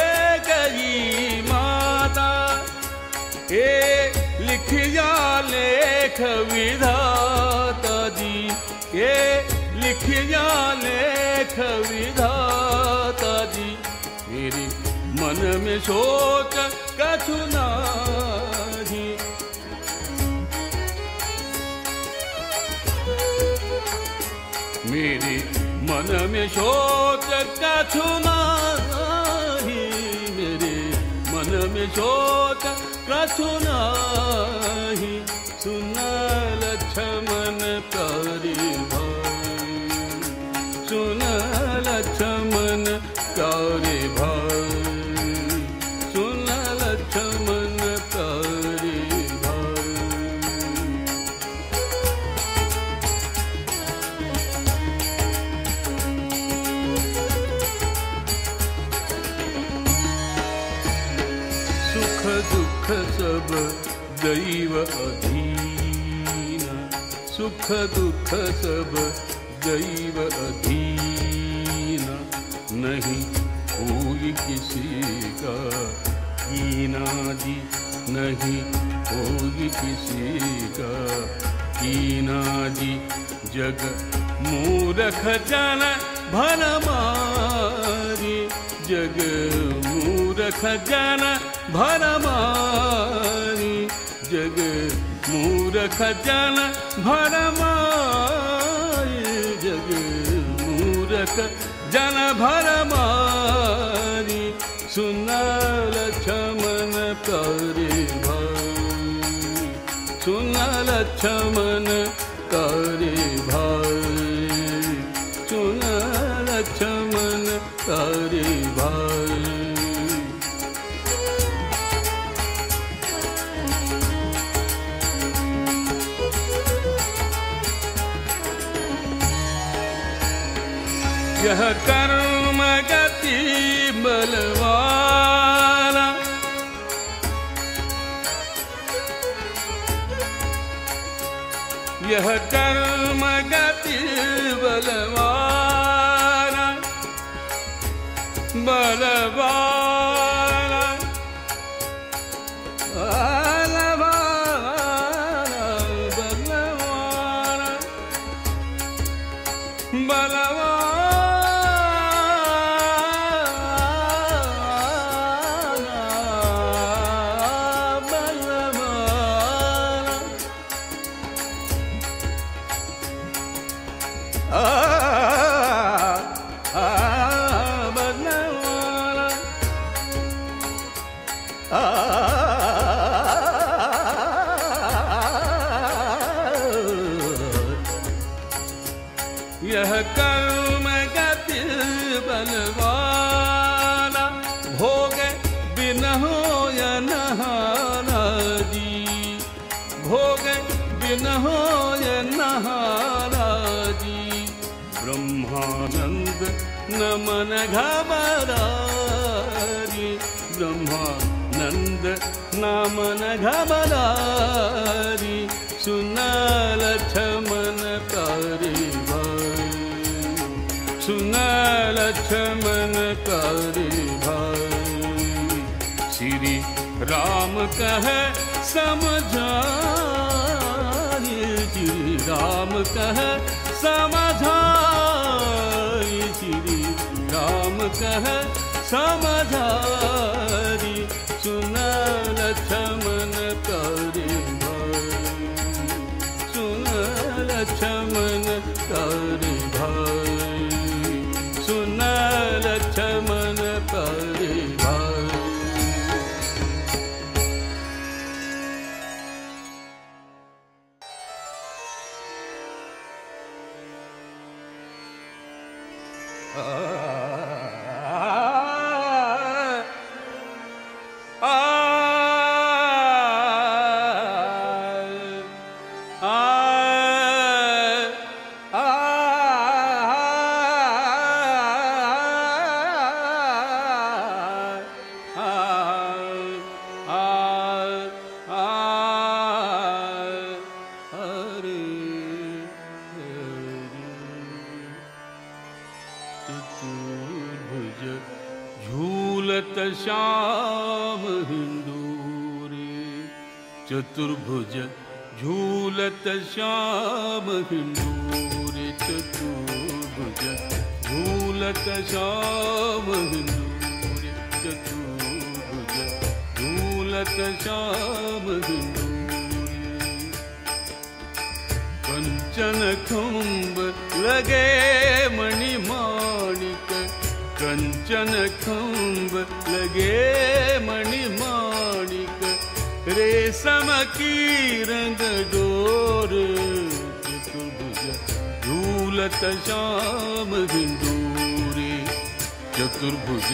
करी माता हे लिखिया लेख विधाता जी हे लिखिया लेख विधाता जी मेरे मन में सोच कछु नाही मेरे मन में सोच कछु नाही मेरे मन में सोच कछु नाही सुन लक्ष्मण करे भाई सुन लक्ष्मण करे भाई सुन लक्ष्मण करे भाई। दैव अधीन, सुख दुख सब दैव अधीन, नहीं कोई किसी का कीना जी, नहीं कोई किसी का कीना जी। जग मूरख जन भन मारी, जग मूरख जन भन मारी, जग मूरख जन भन मारी, जग मूरख जन भन मारी। सुना लक्ष्मण करे भाई, सुना लक्ष्मण करे भाई, सुना लक्ष्मण करे भाई। यह कर्म गति बलवाना, यह कर्म गति बलवाना, बलवाना, बलवाना, बलवाना, बलवाना, यह कर्म गति बलवाना, भोग बिन होय नहाना जी, भोग बिन होय नहाना जी। ब्रह्मानंद न मन घबरारी, ब्रह्मानंद न मन घबरारी। सुना लक्ष्मण करे भाई, सुना लक्ष्मण करे भाई। श्री राम कहे समझाई, श्री राम कहे समझाई, श्री राम कहे समझाई। सुना लक्ष्मण करे भाई, सुना लक्ष्मण करे भाई, सुना लक्ष्मण करे भाई। झूलत श्याम हिंदूरे, चतुर्भुज झूलत श्याम हिंदूरे, चतुर्भुज झूलत श्याम हिंदूरे, चतुर्भुज झूलत श्याम हिंदूरे। कंचन खुंब लगे मणिमाणिक, कंचन खुंब लगे मणिमाणिक। रेशम की रंग डोर, चतुर्भुज झूलत श्याम हिंदूरे, चतुर्भुज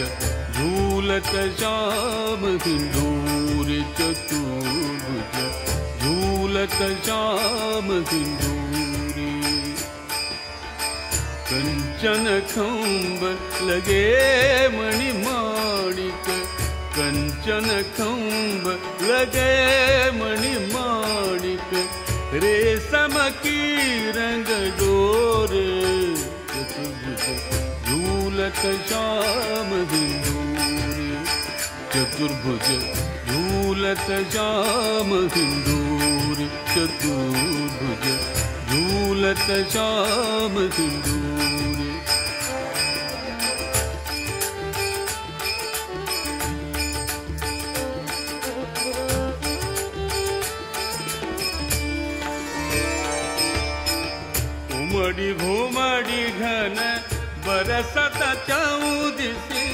झूलत श्याम हिंदूरे, चतुर्भुज झूलत श्याम हिंदूरे। कंचन खुंब लगे मणिमाणिक, कंचन खंब लगे मणिमाणिक रेशम की रंग डोर चतुर्भुज झूलत श्याम सिंदूर चतुर्भुज झूलत श्याम सिंदूर चतुर्भुज झूलत श्याम सिंदूर उमड़ी घुमड़ी घन बरसत चौदिसी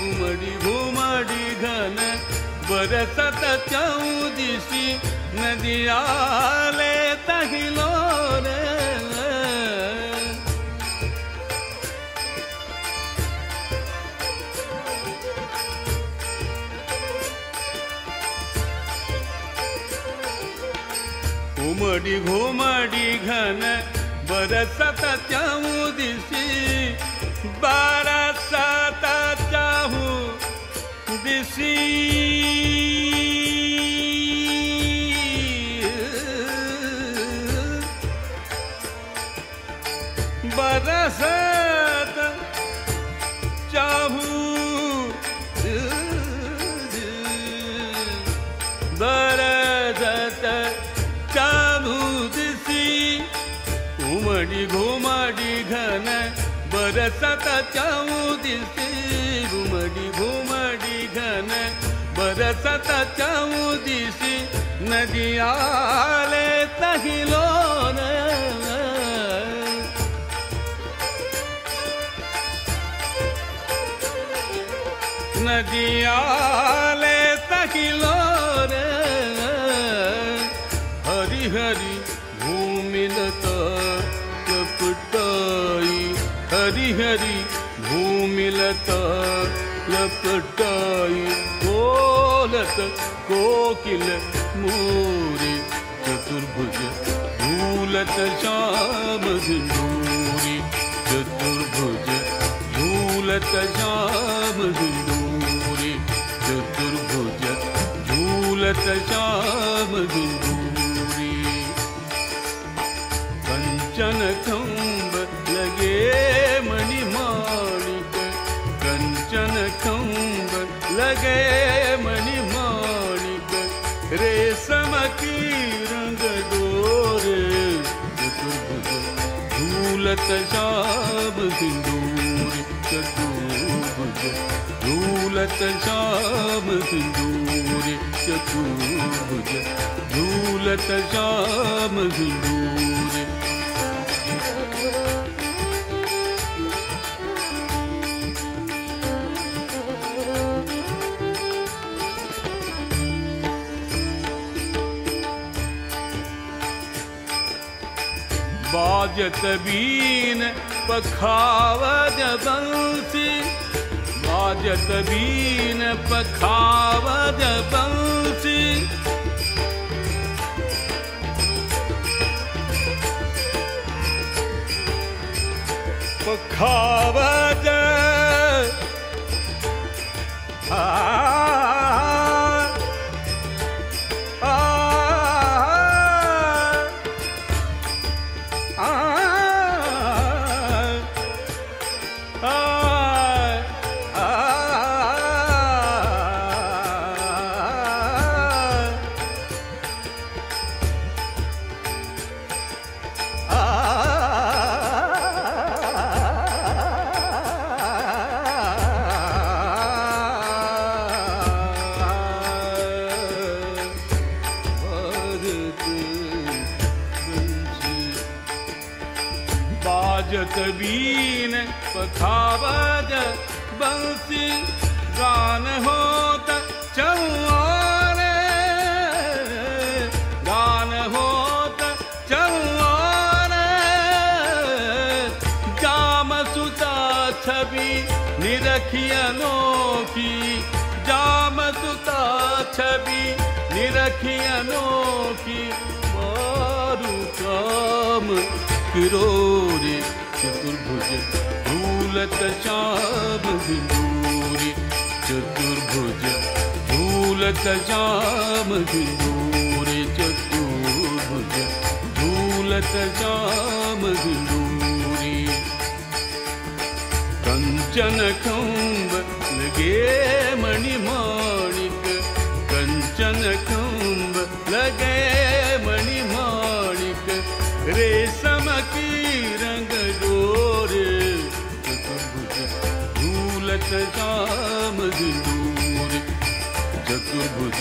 उमड़ी घुमड़ी घन बरसत चौदिसी नदिया ले तहिलो रे उमड़ी घुमड़ी घन बरसत चौदिसी बरसत चौदिसी बरसत बरसत चौदिसी उमड़ी घुमड़ी घन बरसत चौदिसी उमड़ी घुमड़ी घन बरसत चौदिसी नदिया ले तहिलो रे नदिया ले तहिलो रे हरि हरि भूमिलता लपटाई हरि हरि भूमिलता लपटाई बोलत कोकिल मोरे चतुर्भुज झूलत श्याम सिंदूरी चतुर्भुज झूलत श्याम सिंदूरी चतुर्भुज झूलत श्याम सिंदूरी कंचन खंब लगे मणिमाणिक कंचन खंब लगे मणिमाणिक रेशम की रंग डोर चतुर्भुज झूलत श्याम सिंदूर चतुर्भुज झूलत श्याम सिंदूर चतुर्भुज झूलत श्याम सिंदूर बाजत बीन पखावज बंसी बाजत बीन पखावज बंसी पखावज बाजत बीन पखावज बंसी गान होत चौआरे गान होत चौआरे जाम सुता छवि निरखी अनोखी जाम सुता छवि निरखी अनोखी मारू काम किरोरे चतुर्भुज झूलत श्याम सिंदूरी चतुर्भुज झूलत श्याम सिंदूरे चतुर्भुज झूलत श्याम सिंदूरे कंचन खंब लगे मणिमाणिक कंचन खंब लगे मणिमाणिक रेशम की रंग डोरे चतुर्भुज झूलत श्याम सिंदूरे चतुर्भुज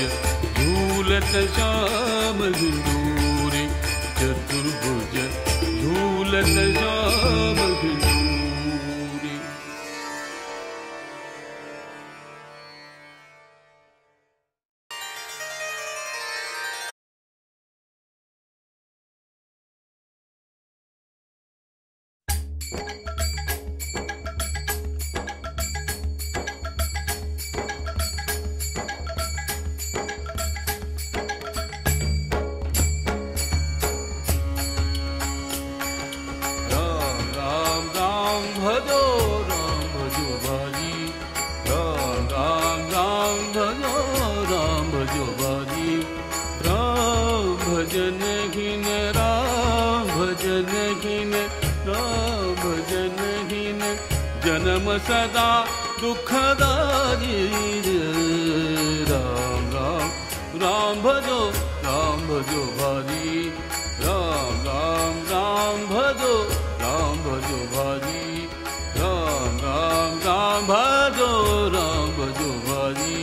झूलत श्याम सिंदूरे चतुर्भुज झूलत श्याम सिंदूरे। जन्म सदा दुखदारी राम राम राम भजो भारी राम राम राम भजो भारी राम राम राम भजो भारी।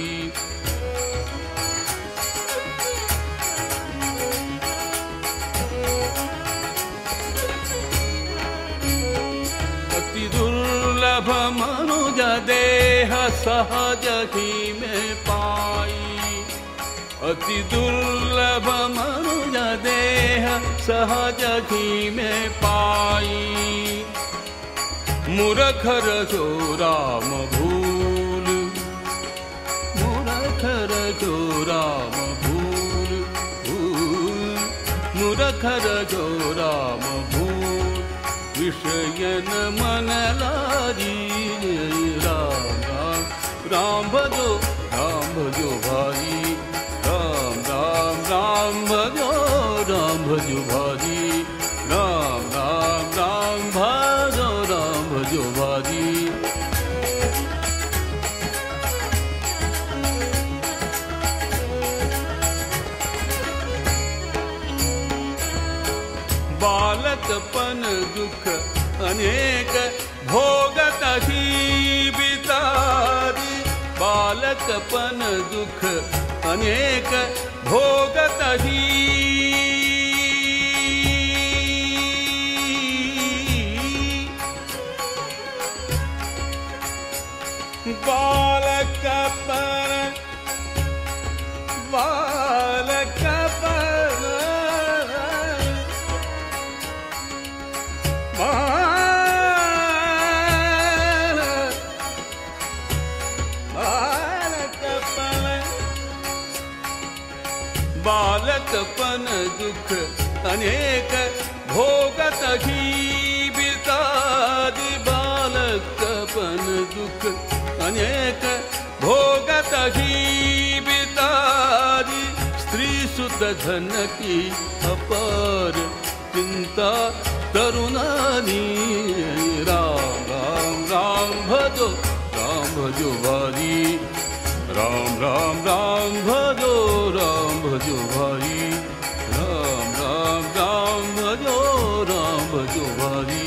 अति दुर्लभ मनुज देह सहज ही में पाई अति दुर्लभ मनुज देह सहज ही में पाई मूर्ख रजो राम भूल मूर्ख रजो राम भूल मूर्ख रजो राम भूल विषयन मन लारी राम राम राम भजो भारी राम राम राम भजो भारी राम राम राम भजो भारी। बालकपन दुख अनेक भोगत ही बितारी बालकपन दुख अनेक भोगत ही बालकपन बालकपन दुख अनेक भोगत ही बितारी बालकपन दुख अनेक भोगत ही बितारी स्त्री सुत धन की अपार चिंता तरुणानी राम राम राम भजो भारी राम राम राम भजो भारी राम राम राम भजो भारी।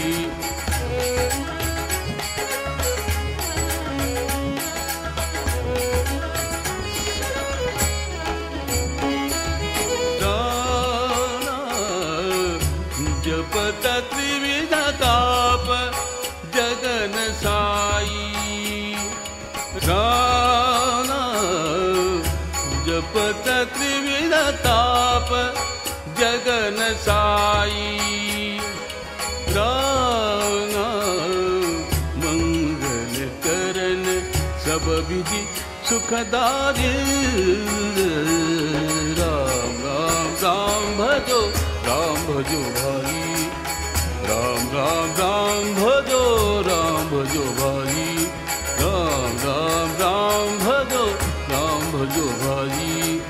जपत त्रिविध ताप जगन साई राना जपत त्रिविध ताप जगन साई राना मंगल करन सब विधि सुखदारी राम राम राम भजो भारी राम राम राम भजो भारी राम राम राम भजो भाई।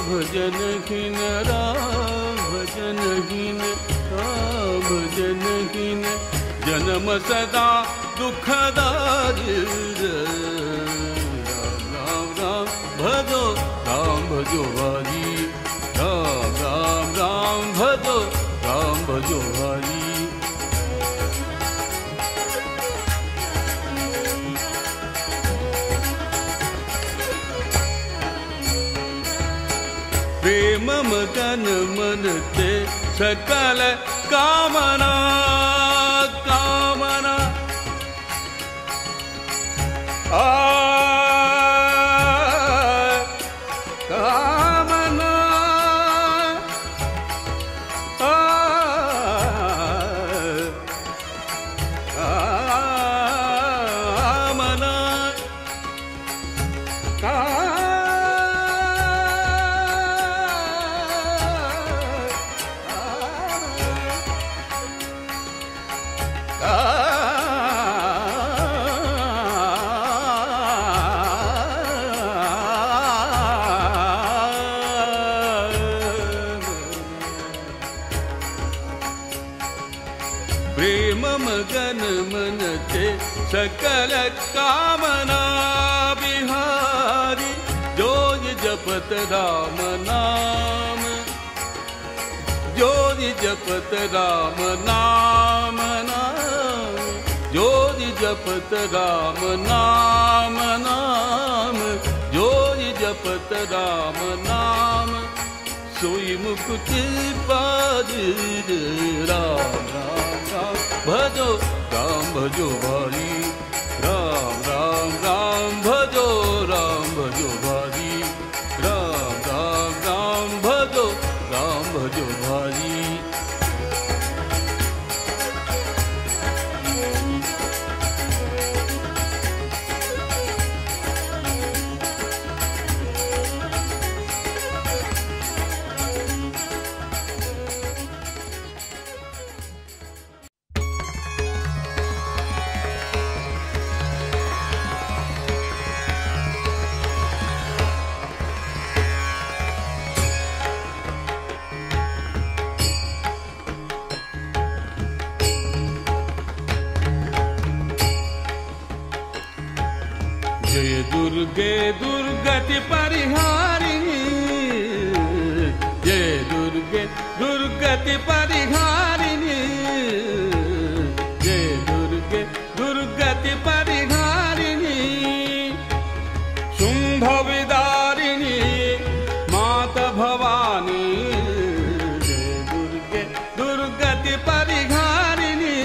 भजन हीन राम भजन हीन राम भजन हीन जन्म सदा दुखदारी। राम राम भजो राम भजो भाई। राम राम राम भजो राम भजो भाई। प्रेम मगन मन ते सकल कामना कामना कामना प्रेम मगन मन ते सकल कामना बिहारी। जो जपत राम नाम जो जपत राम नाम नाम जो जपत राम नाम नाम जो जपत राम नाम सोई मुक्ति पावे। राम राम राम भजो राम भजो भाई। राम राम राम भजो राम भजो भाई। राम राम राम भजो राम भजो भाई। जय दुर्गे दुर्गति परिहारिणी। जय दुर्गे दुर्गति परिहारिणी। जय दुर्गे दुर्गति परिहारिणी। शुंभ विदारिणी माता भवानी। जय दुर्गे दुर्गति परिहारिणी।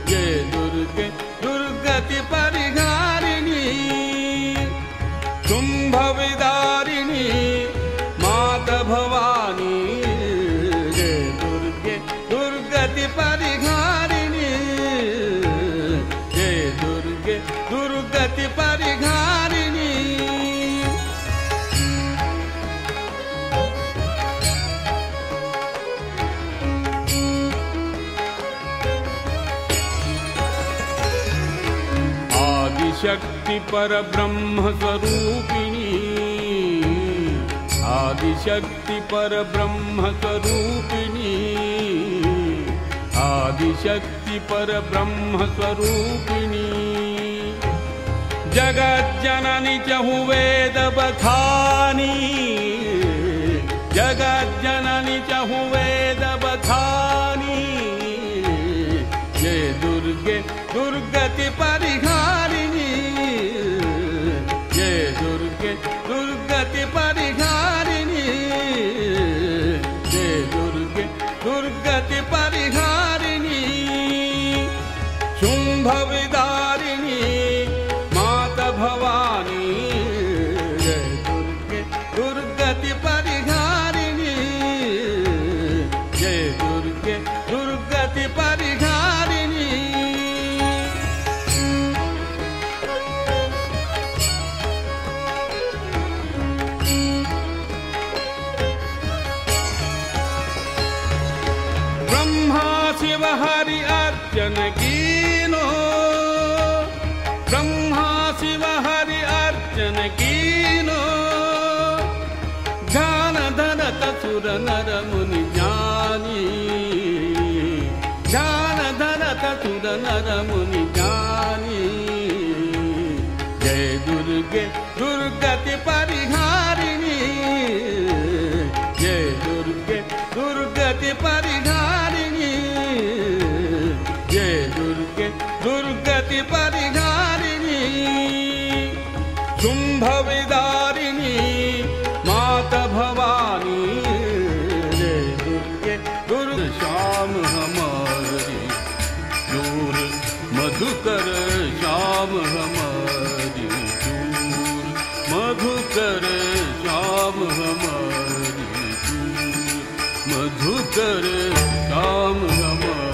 जय दुर्गे दुर्गति परिहारिणी। शुंभ विदारिणी माता भवानी। जय दुर्गे दुर्गति परिहारिणी। जय दुर्गे दुर्गति परिहारिणी। आदिशक्ति पर ब्रह्म स्वरूपिणी। आदिशक्ति पर ब्रह्म स्वरूपिणी। आदिशक्ति पर ब्रह्म स्वरूपिणी। जगत जननी चहु वेद बखानी। जगत जननी चहु वेद बखानी। जय दुर्गे दुर्गति परिहारिणी। जय दुर्गे दुर्गति परिहारिणी। जय दुर्गे दुर्गति परिहारिणी। शुंभ विदारिणी माता भवानी। जय दुर्गे दुर्गति परिहारिणी। जय दुर्गे दुर्गति परिहारिणी। हरि अर्चन कीनो, ब्रह्मा शिव हरि अर्चन कीनो, ध्यान धरत सुर नर मुनि ज्ञानी, ध्यान धरत सुर नर मुनि ज्ञानी। जय दुर्गे दुर्गति परिहारिणी, जय दुर्गे दुर्गति परिहारिणी, जय दुर्गे दुर्गति परिहारिणी। शुंभ विदारिणी माता भवानी, जय दुर्गे दुर्गे श्याम हमारी, दूर मधुकर श्याम हमारी, दूर मधुकर श्याम हमारी, दूर मधुकर श्याम हमारी।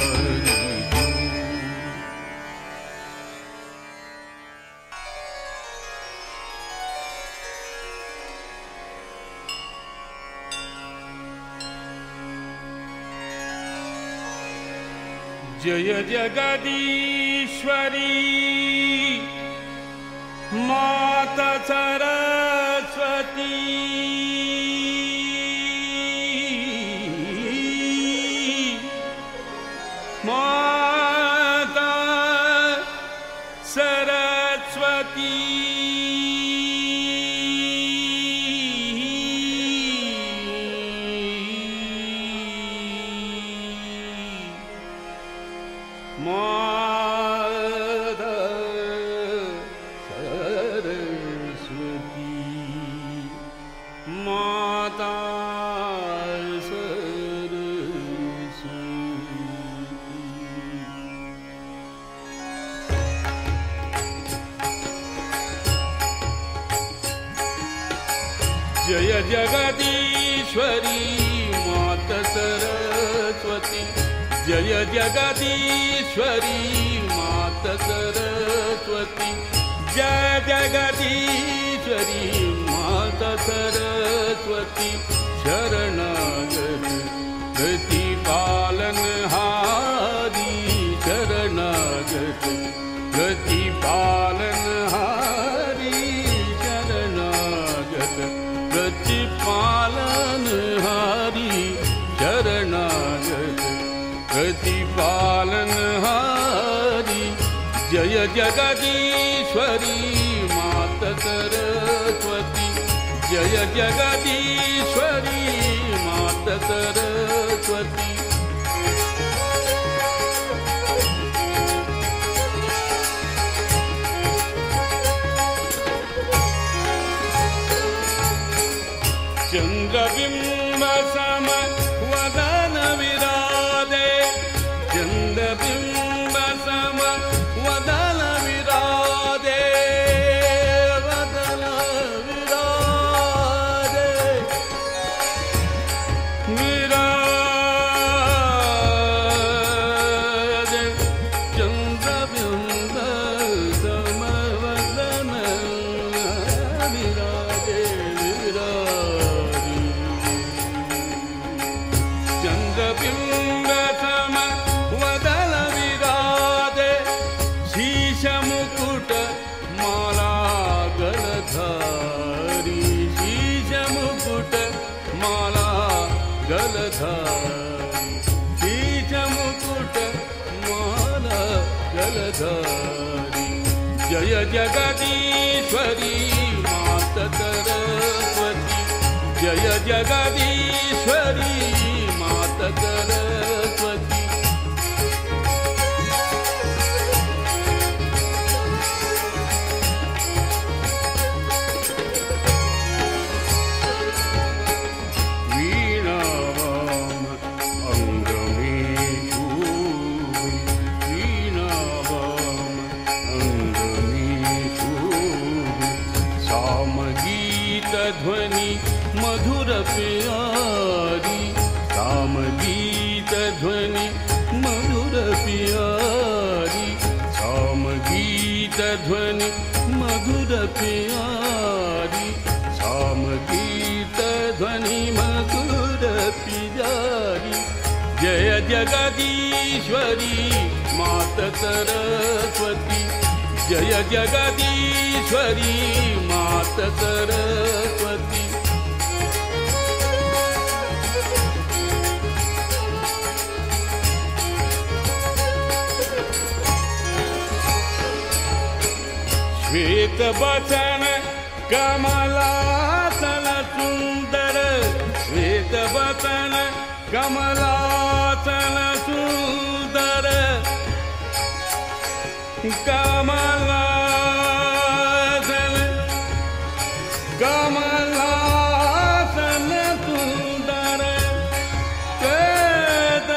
जय जगदीश्वरी माता सरस्वती, माता सरस्वती, माता सरस्वती, माता जय जगदीश्वरी माता सरस्वती, जय जगदीश्वरी माता सरस्वती, जय जगदीश्वरी माता सरस्वती। शरणागत प्रतिपालनहारी, शरणागत प्रतिपालनहारी, शरणागत प्रतिपालनहारी, शरणागत प्रतिपालनहारी। जय जगदीश्वरी माता सरस्वती, जय जगदीश्वरी माता सरस्वती। चंद्रबिंब सम वदन विराजे, चंद्रबिंब सम वदन विराजे, वदन विराजे, विराजे। चंद्रबिंब सम वदन विराजे, विराजे। चंद्रबिंब सम वदन विराजे, शीश मुकुट माला गलधारी, शीश मुकुट माला गलधारी, शीश मुकुट माला गलधारी। जय जगदीश्वरी माता सरस्वती, जय जगदीश्वरी माता सरस्वती। वीणावाम अंगमे शोभि, वीणावाम अंगमे शोभि, सामगीत ध्वनि मधुर प्यारी, सामगीत ध्वनि मधुर प्यारी, सामगीत ध्वनि मधुर प्यारी, सामगीत ध्वनि मधुर प्यारी। जय जगदीश्वरी मात सरस्वती, जय जगदीश्वरी मात सरस्वती। श्वेत बचन कमलासन सुंदर, श्वेत बचन कमलासन सुंदर, कमलासन कमलासन सुंदर, श्वेत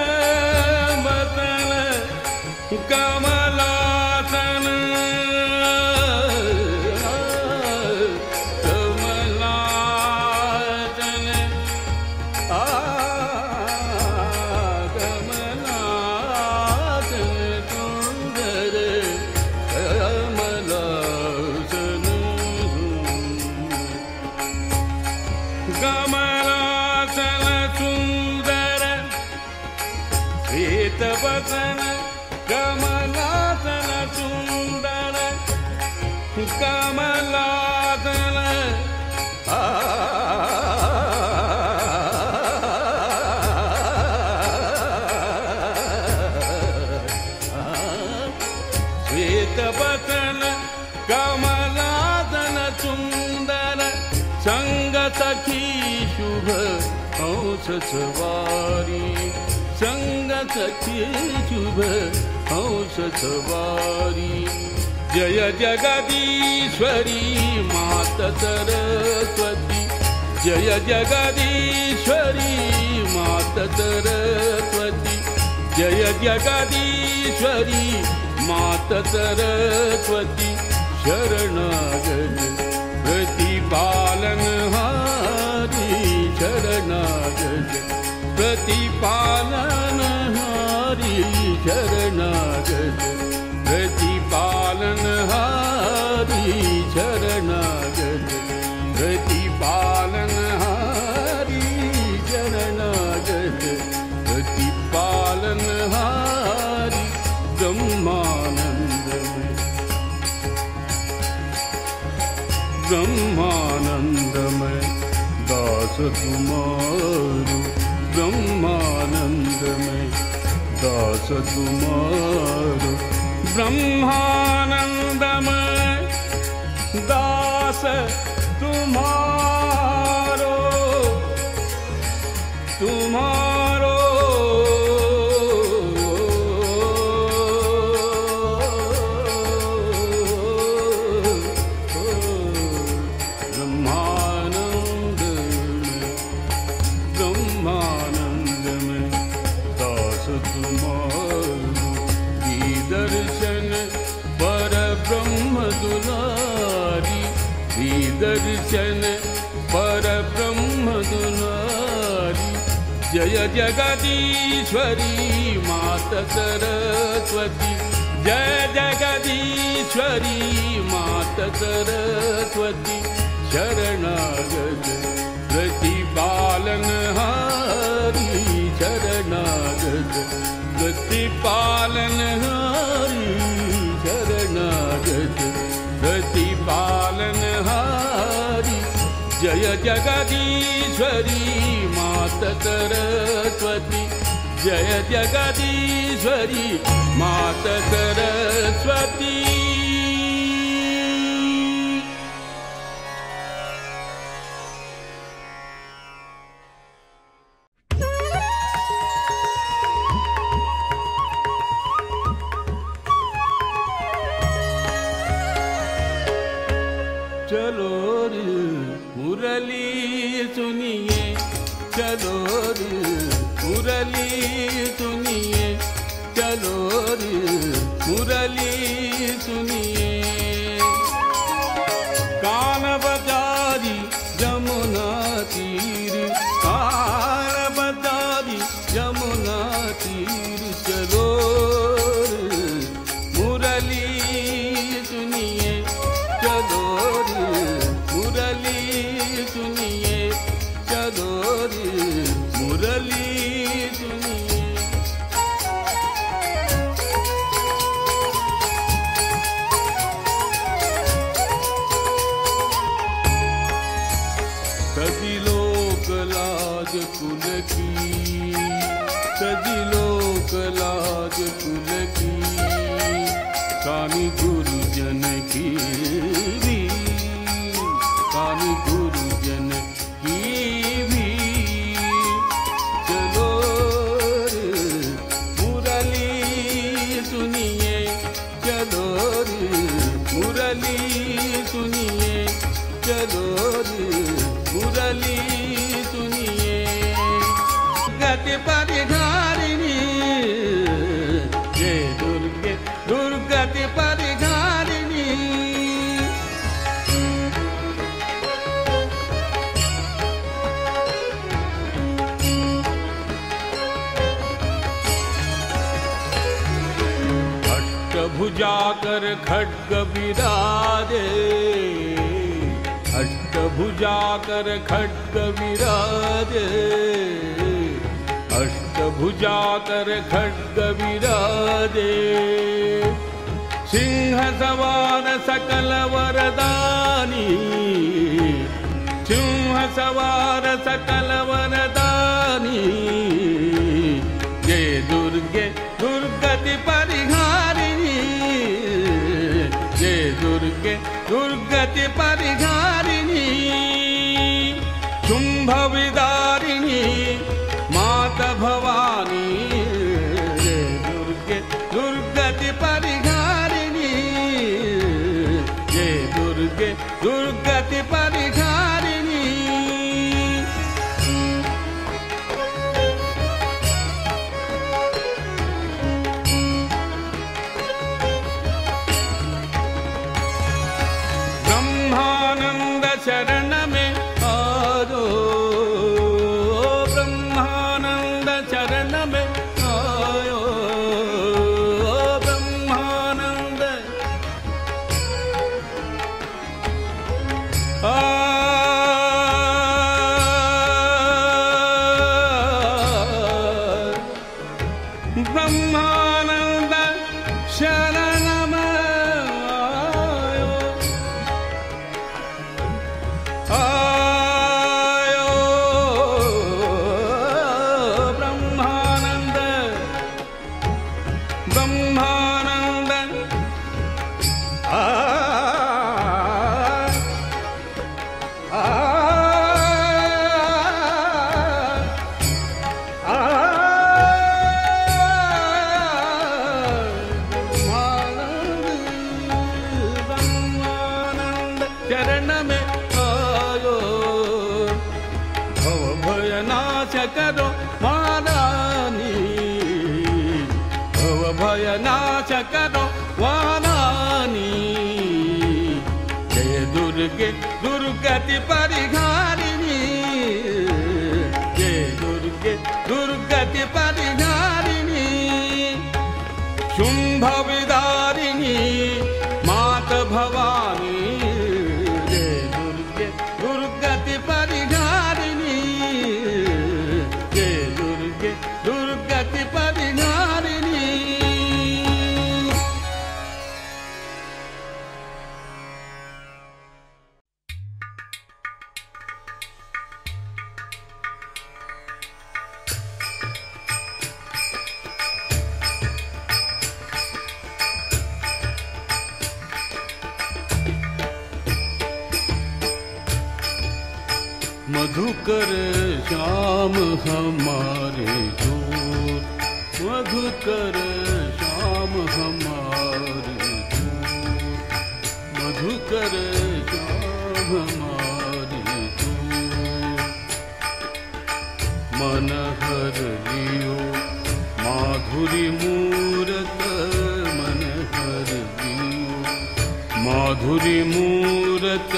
बचन कमलासन वचन कमलासन सुंदर, कमलासन श्वेत वचन कमलासन सुंदर, संग सखी शुभ हंस सवारी, संग सखी शुभ हंस सवारी। जय जगदीश्वरी मात सरस्वती, जय जगदीश्वरी मात सरस्वती, जय जगदीश्वरी मात सरस्वती। शरणागत प्रतिपालनहारी, शरणागत प्रतिपालनहारी, शरणागत प्रतिपालनहारी, शरणागत प्रतिपालनहारी, शरणागत प्रतिपालनहारी। ब्रह्मानंदमय ब्रह्मानंदमय दास तुम्हारो, ब्रह्मानंदमय दास तुम्हारो, ब्रह्मानंदमय दास तुम्हारो, तुम्हारो दर्शन पर ब्रह्म दुलारी। जय जगदीश्वरी मात सरस्वती, जय जगदीश्वरी मात सरस्वती। शरणागत प्रतिपालनहारी, शरणागत प्रतिपालनहारी, शरणागत प्रतिपालनहारी। जय जगदीश्वरी मात सरस्वती, जय जगदीश्वरी मात सरस्वती। चलो रे मुरली सुनिए, चलो रे मुरली सुनिए, चलो रे मुरली सुनिए। कान बजारी जमुना तीर, कान बजारी जमुना तीर, चलो रे मुरली सुनिए, चलो रे मुरली सुनिए, चलो रे मुरली सुनिए। सुनिए चलो रे मुरली सुनिए चलो रे मुरली सुनिए गति परिधारिणी जय दुर्गे दुर्गति परिधारिणी अष्टभुजा कर खड्ग विराजे अष्टभुजा कर खड्ग विराजे अष्टभुजा कर खड्ग विराजे सिंह सवार सकल वरदानी सिंह सवार सकल वरदानी जय दुर्गे दुर्गति परिहारिणी जय दुर्गे दुर्गति परिहारिणी शुंभ विदारिणी माता भवानी जय दुर्गे दुर्गति परिहारिणी जय दुर्गे दुर्गति परिहारिणी ब्रह्मानंद शरण में आजो ब्रह्मानंद शरण में आयो ब्रह्मानंद ब्रह्मानंद शरण में आयो ब्रह्मानंद ब्रह्मानंद ब्रह्मानंद चरण में आयो भव भय नाश करो महारानी भव भय नाश करो महारानी जय दुर्गे दुर्गति परिहारिणी जय दुर्गे दुर्गति परिहारिणी शुंभ विदारिणी माता भवानी जय दुर्गे दुर्गति परिहारिणी जय दुर्गे दुर्गति परिहारिणी मधुकर श्याम हमारे जोर मधुकर श्याम हमारे जोर मधुकर श्याम हमारे जोर मन हर लियो माधुरी मूरत मन हर लियो माधुरी मूरत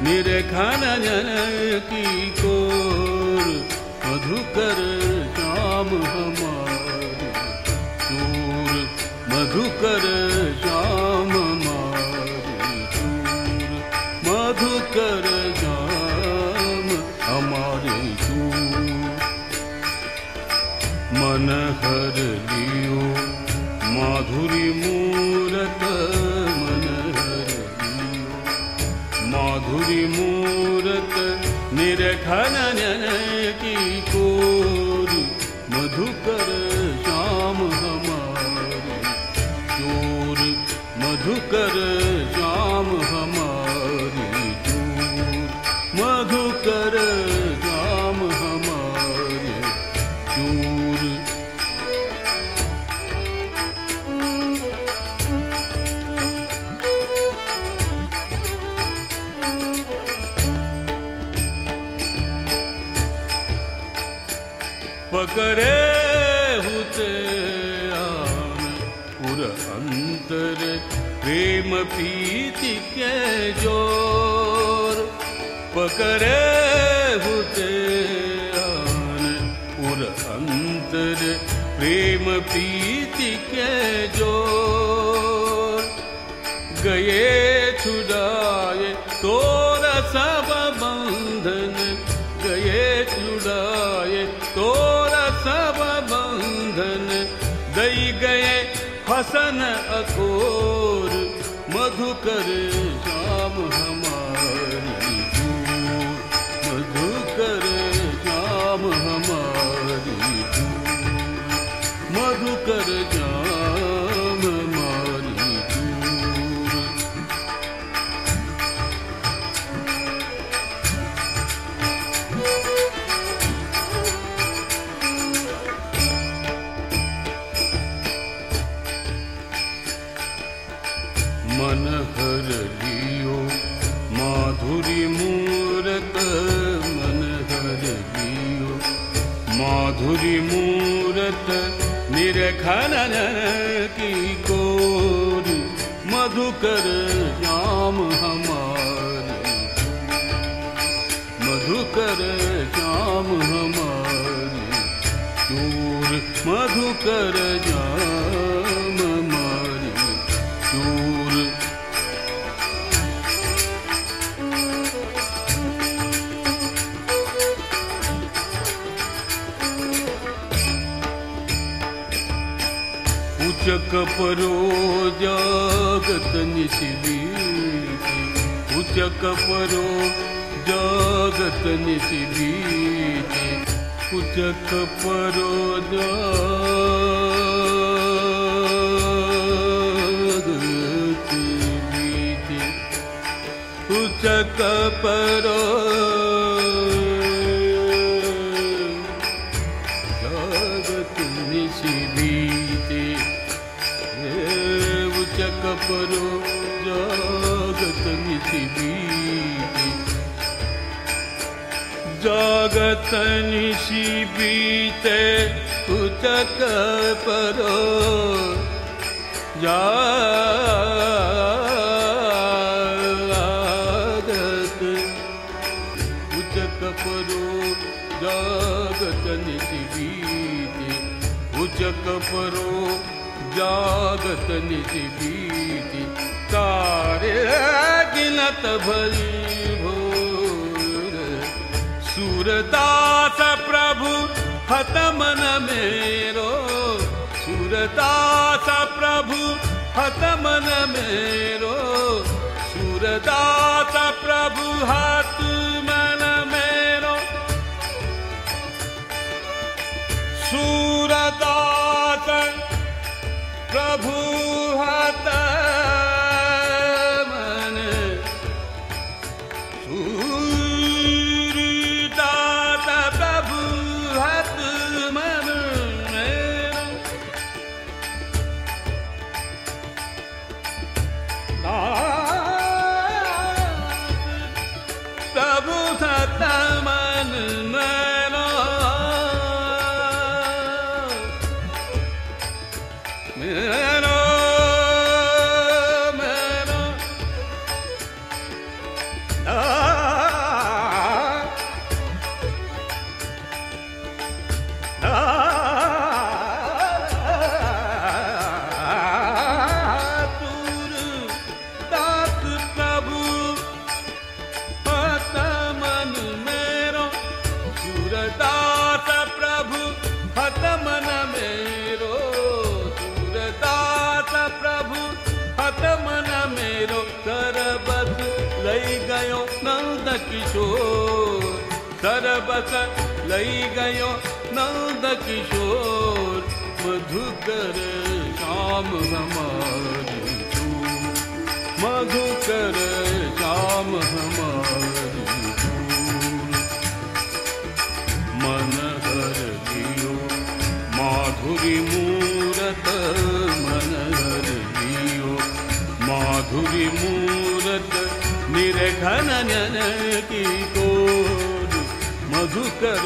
निरखन जन की कोर मधुकर श्याम हमारे चूर मधुकर श्याम हमारे चूर मधुकर श्याम हमारे चूर मन हर लियो माधुरी मूरत मन हर लियो माधुरी मूरत निरखन की कोर मधुकर श्याम हमारे चूर मधुकर श्याम हमारे चूर मधुकर श्याम हमारे चूर पकड़े हुते आन पुर अंतर प्रेम प्रीति के जोर पकड़े हुते आन पुर अंतर प्रेम प्रीति के जोर गए छुड़ाए तोरा सब बंधन गए छुड़ाए तोरा सब बंधन दई गए हसन अकोर मधुकर श्याम हमारी दूर मधुकर श्याम हमारी दूर मधुकर श्याम हमारी दूर मन हर लियो माधुरी मूरत मन हर लियो माधुरी मूरत निरखनन की कोर मधुकर श्याम हमारी मधुकर श्याम हमारी दूर मधुकर श्याम हमारी दूर उचक परो जगत निशिबीति उचक परो जगत निशिबीति उचक परो जगत बीति उचक परो जगत निशिबीति उचक परो जगत निशिबीति जगत निशिबीते उचक परो जगत उचक परो जगत निशिबीति उचक परो जागत निशिबीति तारे गिनत भली भोर सूरदास प्रभु हत मन मेरो सूरदास प्रभु हत मन मेरो सूरदास प्रभु हत मन मेरो सूरदास प्रभु हत मन सूरदास प्रभु हत मन मेरो प्रभु हत मन मेरो मेरो मेरो दास प्रभु हत मन मेरो सूरदास प्रभु हत मन मेरो सूरदास प्रभु हत मन मेरो सरबस लई गयो नंद किशोर सरबस लई गयो नंद किशोर मधुकर श्याम हमारी दूर मधुकर श्याम हमारी दूर मन हर लियो माधुरी मूरत मन हर लियो माधुरी मूरत निरखनन की कोर मधुकर